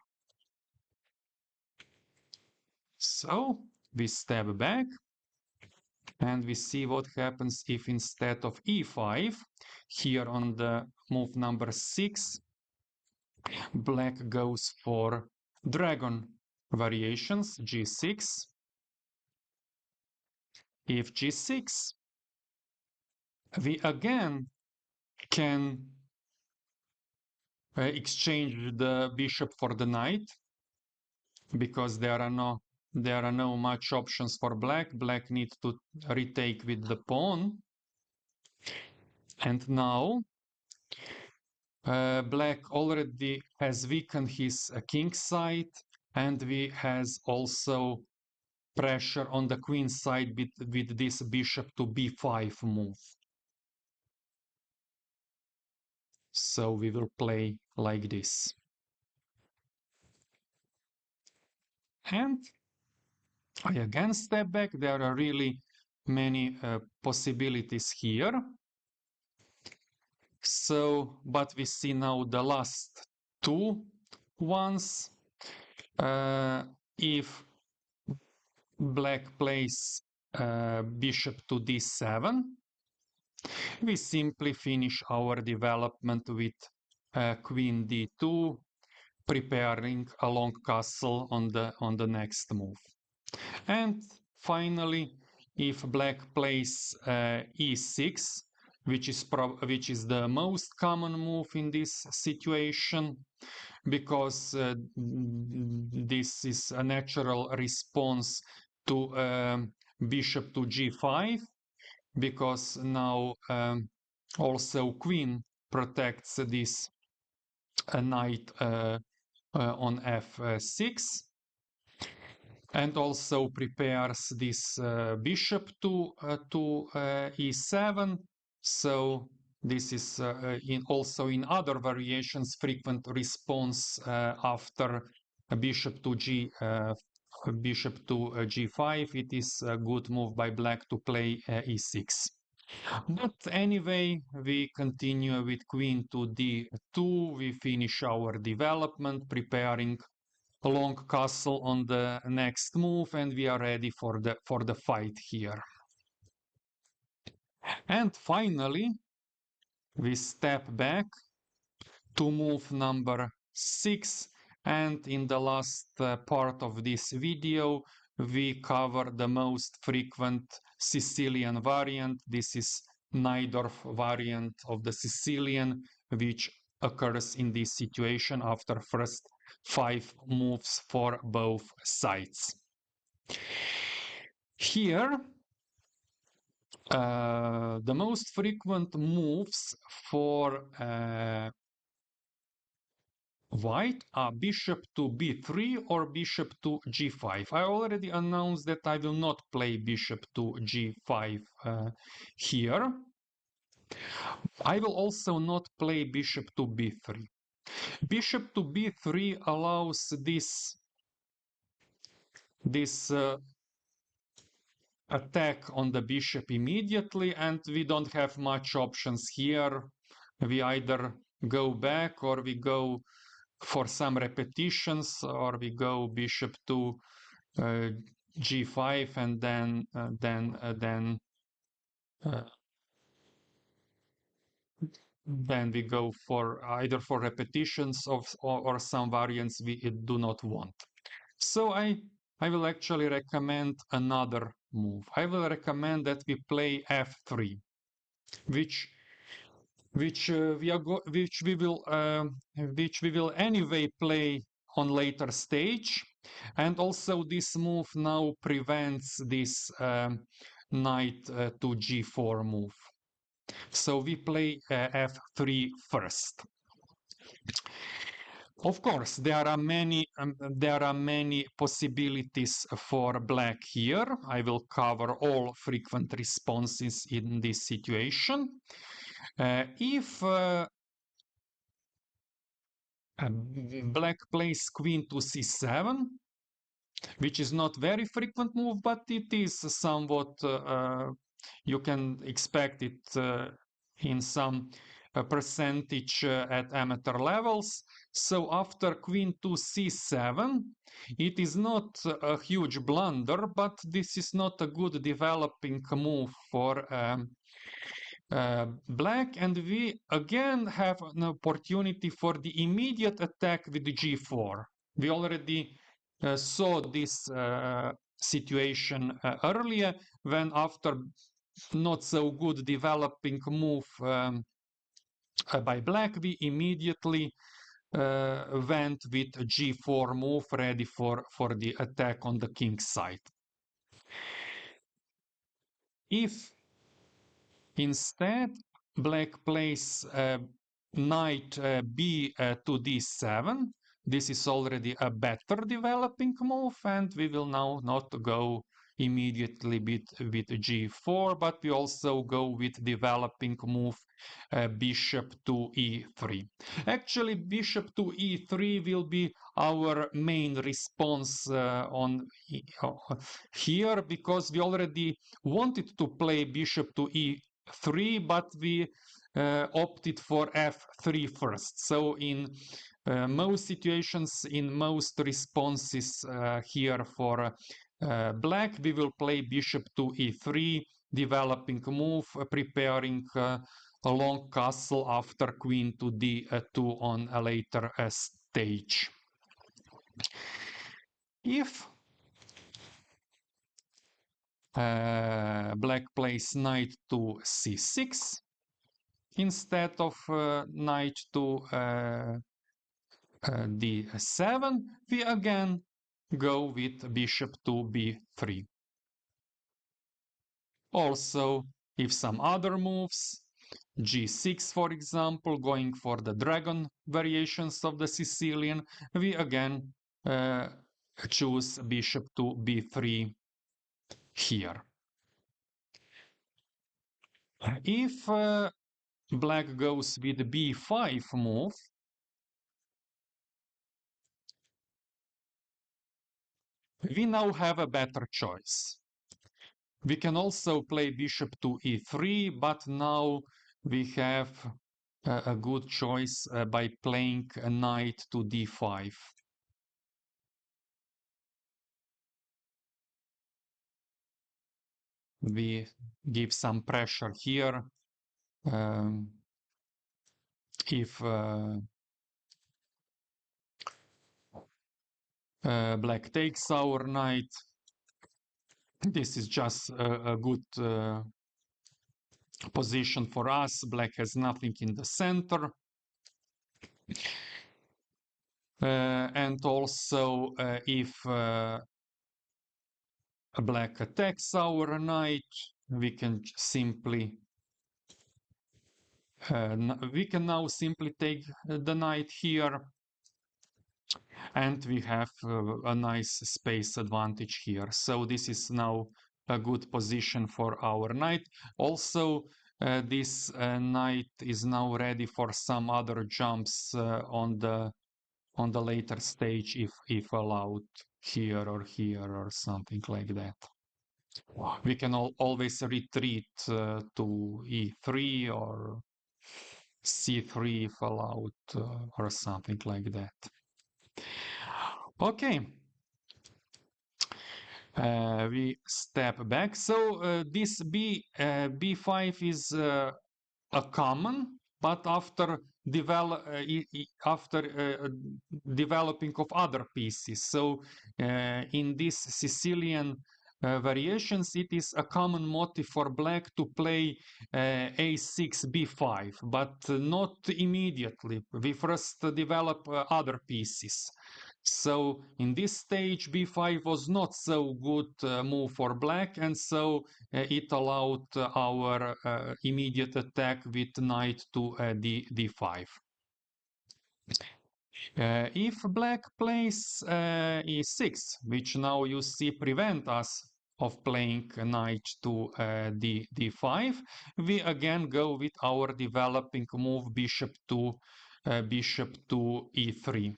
So we step back and we see what happens if instead of e5, here on the move number 6, black goes for dragon variations, g6. If g6, we again can exchange the bishop for the knight, because there are no much options for black. Black needs to retake with the pawn. And now black already has weakened his king side, and we has also pressure on the queen side with this bishop to b5 move. So we will play like this. And I again step back. There are really many possibilities here. So, but we see now the last two ones. If black plays bishop to d7, we simply finish our development with queen d2, preparing a long castle on the next move. And finally, if black plays e6, which is the most common move in this situation, because this is a natural response to bishop to g5, because now also queen protects this knight on f6, and also prepares this bishop to e7. So this is also in other variations frequent response after a bishop to g5. It is a good move by black to play e6. But anyway, we continue with queen to d2. We finish our development, preparing a long castle on the next move, and we are ready for the fight here. And finally, we step back to move number 6, and in the last part of this video we cover the most frequent Sicilian variant. This is Najdorf variant of the Sicilian, which occurs in this situation after first 5 moves for both sides. Here the most frequent moves for white are bishop to b3 or bishop to g5. I already announced that I will not play bishop to g5 here. I will also not play bishop to b3. Bishop to b3 allows this attack on the bishop immediately, and we don't have much options here. We either go back, or we go for some repetitions, or we go bishop to g5, and then we go for either for repetitions or some variants we do not want. So I will actually recommend another move. I will recommend that we play f3, which we will anyway play on later stage, and also this move now prevents this knight to g4 move. So we play f3 first. Of course, there are many possibilities for black here. I will cover all frequent responses in this situation. If Black plays queen to c7, which is not very frequent move, but it is somewhat, you can expect it in some percentage at amateur levels. So after queen to c7, it is not a huge blunder, but this is not a good developing move for black, and we again have an opportunity for the immediate attack with g4. We already saw this situation earlier, when after not so good developing move by black, we immediately went with g4 move, ready for the attack on the king's side. If instead black plays knight b to d7, this is already a better developing move, and we will now not go immediately with g4, but we also go with developing move bishop to e3. Actually, bishop to e3 will be our main response on here, because we already wanted to play bishop to e3, but we opted for f3 first. So in most situations, in most responses here for black, we will play bishop to e3, developing move, preparing a long castle after queen to d2 on a later stage. If black plays knight to c6 instead of knight to d7, we again go with bishop to b3. Also, if some other moves, g6 for example, going for the dragon variations of the Sicilian, we again choose bishop to b3 here. If black goes with b5 move, we now have a better choice. We can also play bishop to e3, but now we have a good choice by playing a knight to d5. We give some pressure here. If black takes our knight, this is just a good position for us. Black has nothing in the center. And also if black attacks our knight, we can simply we can now simply take the knight here, and we have a nice space advantage here. So this is now a good position for our knight. Also, this knight is now ready for some other jumps on the later stage, if allowed, here or something like that. We can always retreat to e3 or c3 if allowed, or something like that. Okay. We step back. So this b5 is a common, but after developing of other pieces. So in this Sicilian variations, it is a common motif for black to play a6 b5, but not immediately. We first develop other pieces. So in this stage, b5 was not so good move for black, and so it allowed our immediate attack with knight to d5. If black plays e6, which now you see prevent us of playing knight to d5, we again go with our developing move bishop to bishop to e3.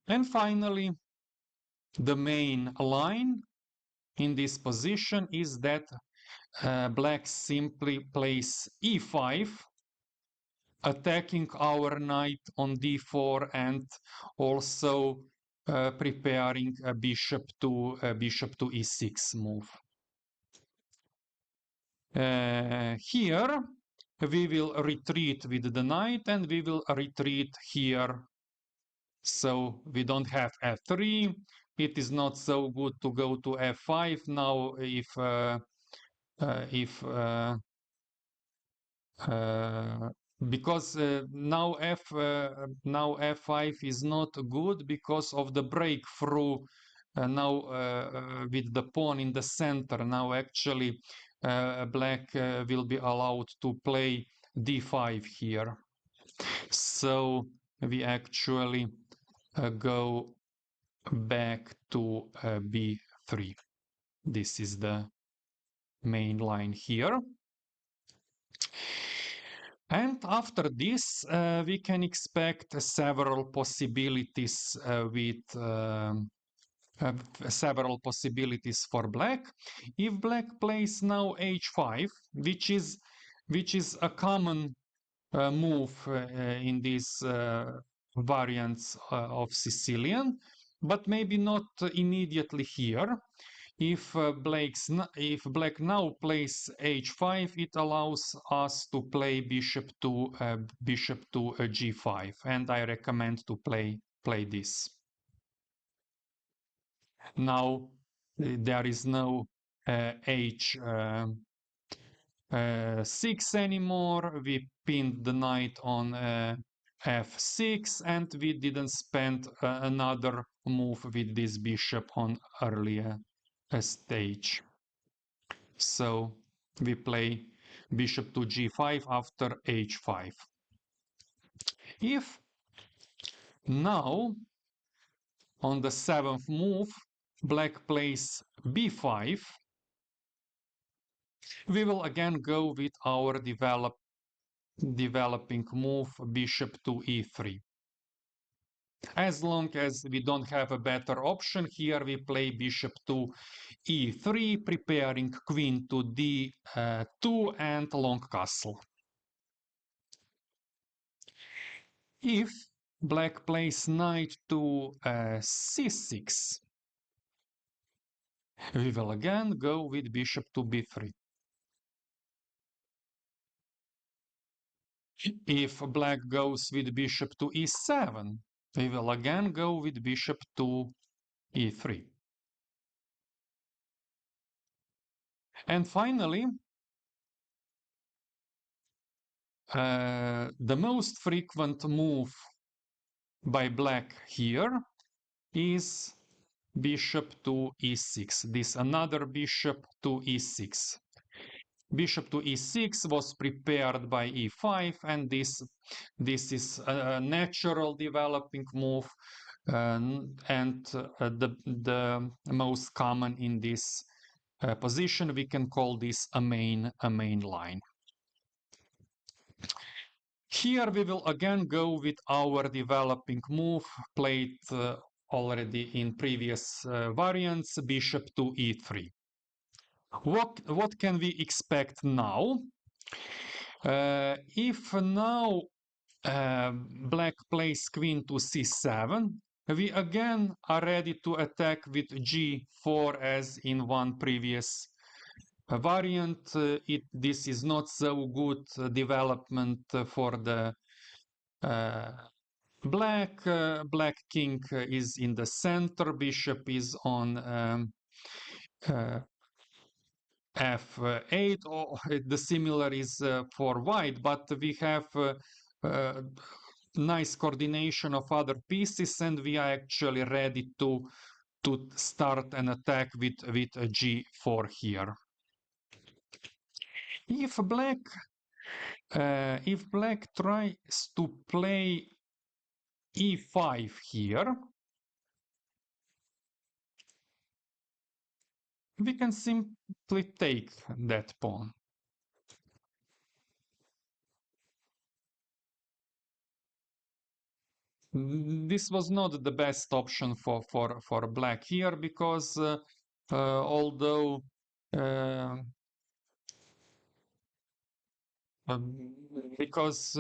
And finally, the main line in this position is that black simply plays e5, attacking our knight on d4 and also preparing a bishop to e6 move. Here we will retreat with the knight and we will retreat here. So we don't have f3. It is not so good to go to f5 now. Because now f5 is not good because of the breakthrough with the pawn in the center. Now actually black will be allowed to play d5 here. So we actually go back to b3. This is the main line here. And after this, we can expect several possibilities several possibilities for black. If black plays now h5, which is a common move in these variants of Sicilian, but maybe not immediately here. If black now plays h5, it allows us to play bishop to g5, and I recommend to play this. Now there is no h6 anymore. We pinned the knight on f6, and we didn't spend another move with this bishop on earlier stage. So we play bishop to g5 after h5. If now on the 7th move black plays b5, we will again go with our developing move bishop to e3. As long as we don't have a better option, here we play bishop to e3, preparing queen to d2 and long castle. If black plays knight to c6, we will again go with bishop to b3. If black goes with bishop to e7, we will again go with bishop to e3. And finally, the most frequent move by black here is bishop to e6. This another bishop to e6. Bishop to e6 was prepared by e5, and this is a natural developing move, and the most common in this position. We can call this a main line. Here we will again go with our developing move played already in previous variants, bishop to e3. What can we expect now? If now black plays queen to c7, we again are ready to attack with g4 as in one previous variant. This is not so good development for the black. Black king is in the center, bishop is on f8. Oh, the similar is for white, but we have nice coordination of other pieces, and we are actually ready to start an attack with g4 here. If black tries to play e5 here, we can simply take that pawn. this was not the best option for black here, because although because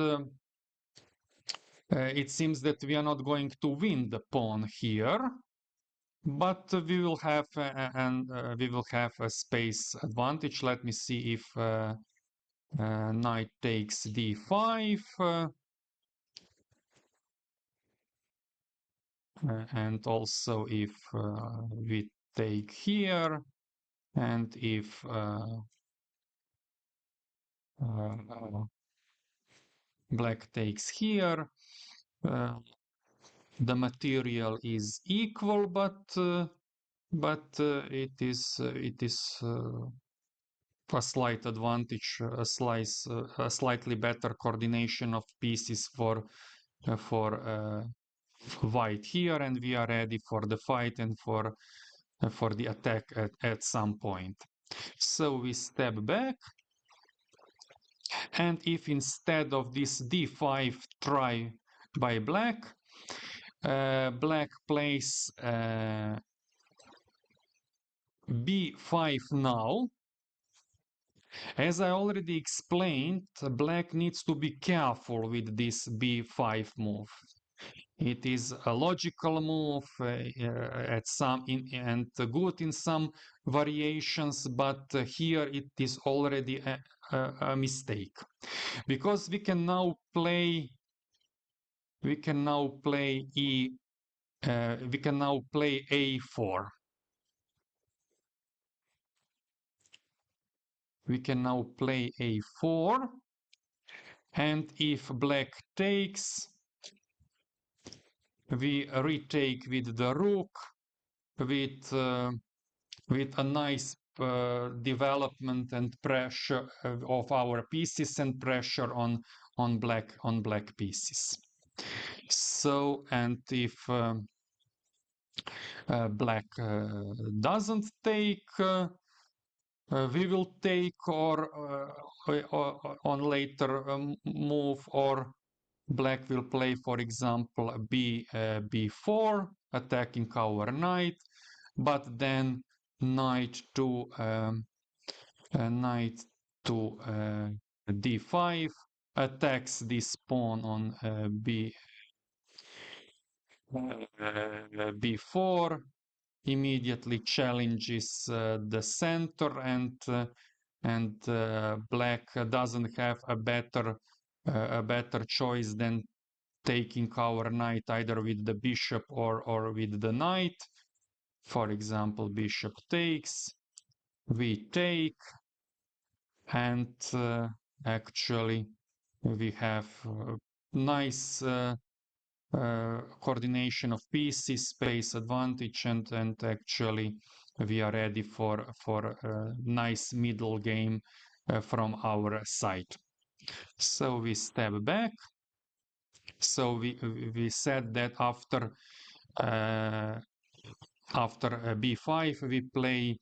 it seems that we are not going to win the pawn here, but we will have a space advantage. Let me see if knight takes d5, and also if we take here, and if black takes here, the material is equal, but it is a slight advantage, a slightly better coordination of pieces for white here, and we are ready for the fight and for the attack at some point. So we step back, and if instead of this d5 try by black, black plays b5 now, as I already explained, black needs to be careful with this b5 move. It is a logical move at some and good in some variations, but here it is already a mistake, because we can now play a4. We can now play a4, and if black takes, we retake with the rook, with a nice development and pressure of our pieces, and pressure on black pieces. So, and if black doesn't take, we will take, or on later move, or black will play, for example, b4, attacking our knight, but then knight to d5 attacks this pawn on b4, immediately challenges the center, and black doesn't have a better choice than taking our knight either with the bishop or with the knight. For example, bishop takes, we take, and actually we have nice coordination of pieces, space advantage, and actually we are ready for a nice middle game from our side. So we step back. So we said that after b5 we play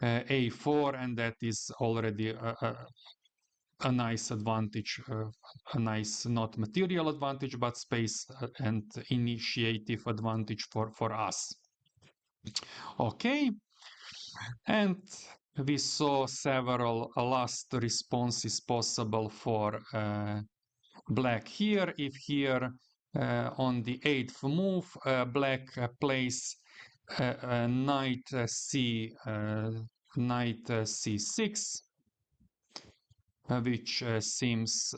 a4, and that is already a nice advantage, a nice, not material advantage, but space and initiative advantage for us. Okay, and we saw several last responses possible for black here. If here on the 8th move black plays knight c6, which seems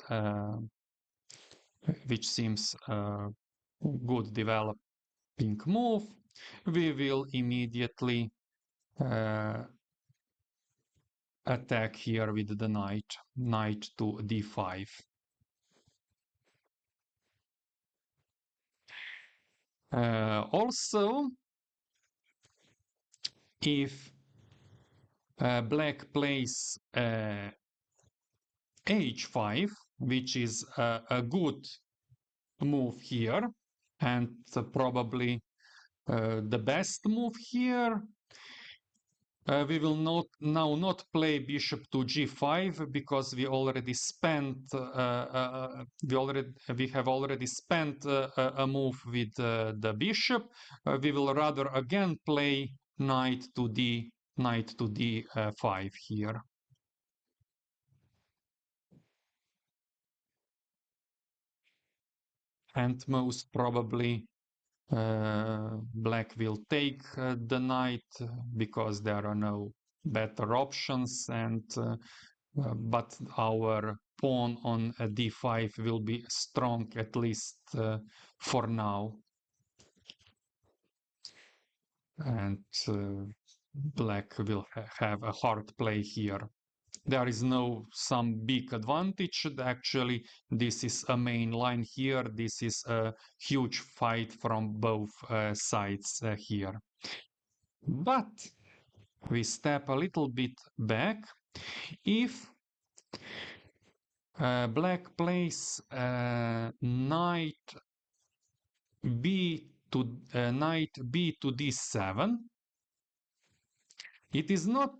good developing move, we will immediately attack here with the knight to d5. Also, if black plays h5, which is a good move here, and probably the best move here, We will not play bishop to g5 because we already spent we have already spent a move with the bishop. We will rather again play knight to d5 here. And most probably black will take the knight because there are no better options, and but our pawn on d5 will be strong, at least for now. And black will have a hard play here. There is no some big advantage. Actually, this is a main line here. This is a huge fight from both sides here. But we step a little bit back. If black plays knight b to d7, it is not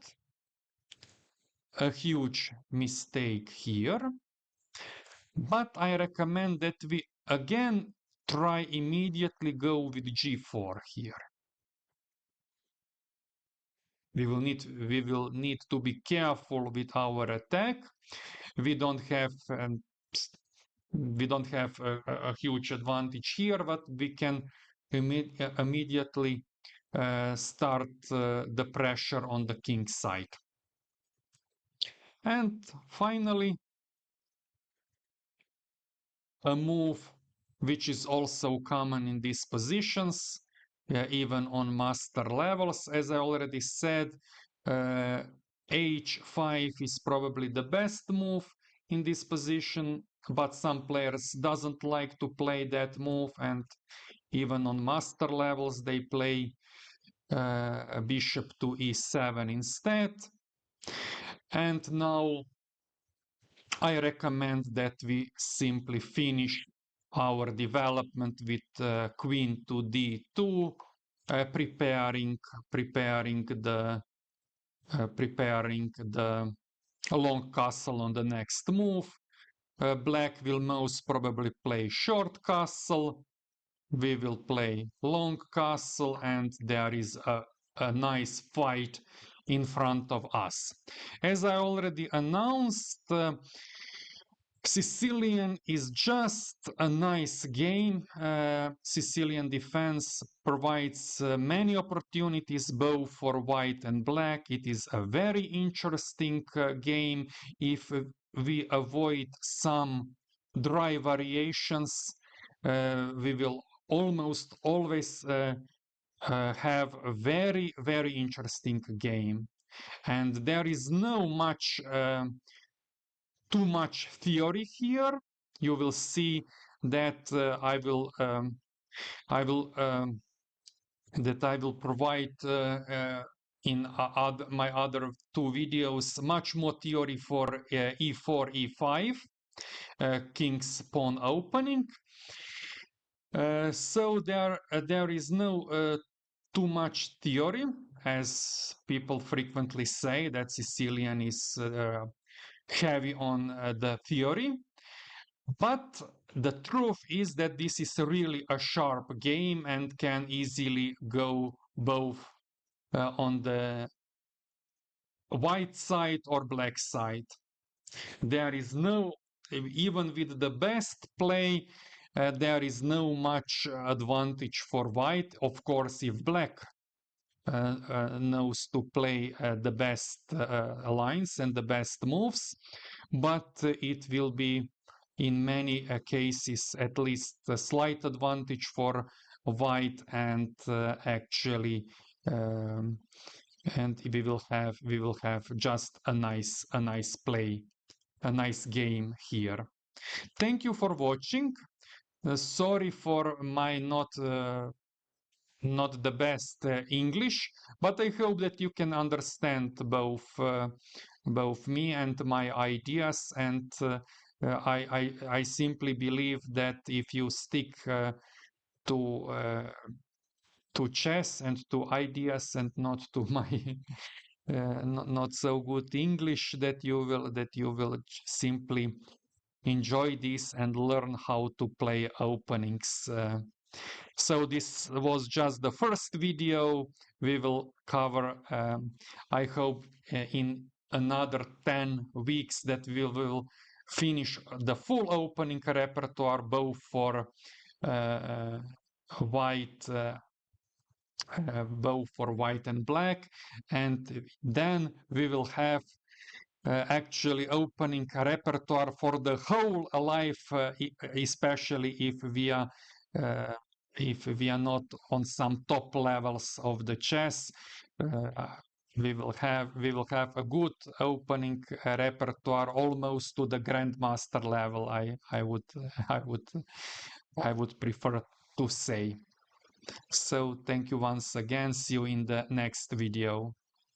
a huge mistake here, but I recommend that we again try immediately go with g4 here. We will need to be careful with our attack. We don't have a huge advantage here, but we can immediately start the pressure on the king side. And finally, a move which is also common in these positions, even on master levels. As I already said, h5 is probably the best move in this position, but some players doesn't like to play that move, and even on master levels they play a bishop to e7 instead. And now I recommend that we simply finish our development with queen to d2, preparing the long castle on the next move. Black will most probably play short castle. We will play long castle, and there is a nice fight in front of us. As I already announced, Sicilian is just a nice game. Sicilian Defense provides many opportunities both for white and black. It is a very interesting game if we avoid some dry variations. We will almost always have a very, very interesting game. And there is no much too much theory here. You will see that I will provide in my other two videos much more theory for e4, e5, king's pawn opening. So there is no too much theory, as people frequently say that Sicilian is heavy on the theory. But the truth is that this is really a sharp game and can easily go both on the white side or black side. There is no, even with the best play, there is no much advantage for white. Of course, if black knows to play the best lines and the best moves, but it will be in many cases at least a slight advantage for white, and actually and we will have just a nice play, a nice game here. Thank you for watching. Sorry for my not the best English, but I hope that you can understand both me and my ideas, and I simply believe that if you stick to chess and to ideas and not to my not so good English, that you will simply enjoy this and learn how to play openings. So this was just the first video. We will cover, I hope, in another 10 weeks that we will finish the full opening repertoire, both for uh, white both for white and black, and then we will have actually opening a repertoire for the whole life, especially uh, if we are not on some top levels of the chess. Uh, we will have a good opening repertoire almost to the grandmaster level. I would I would I would prefer to say. So thank you once again. See you in the next video.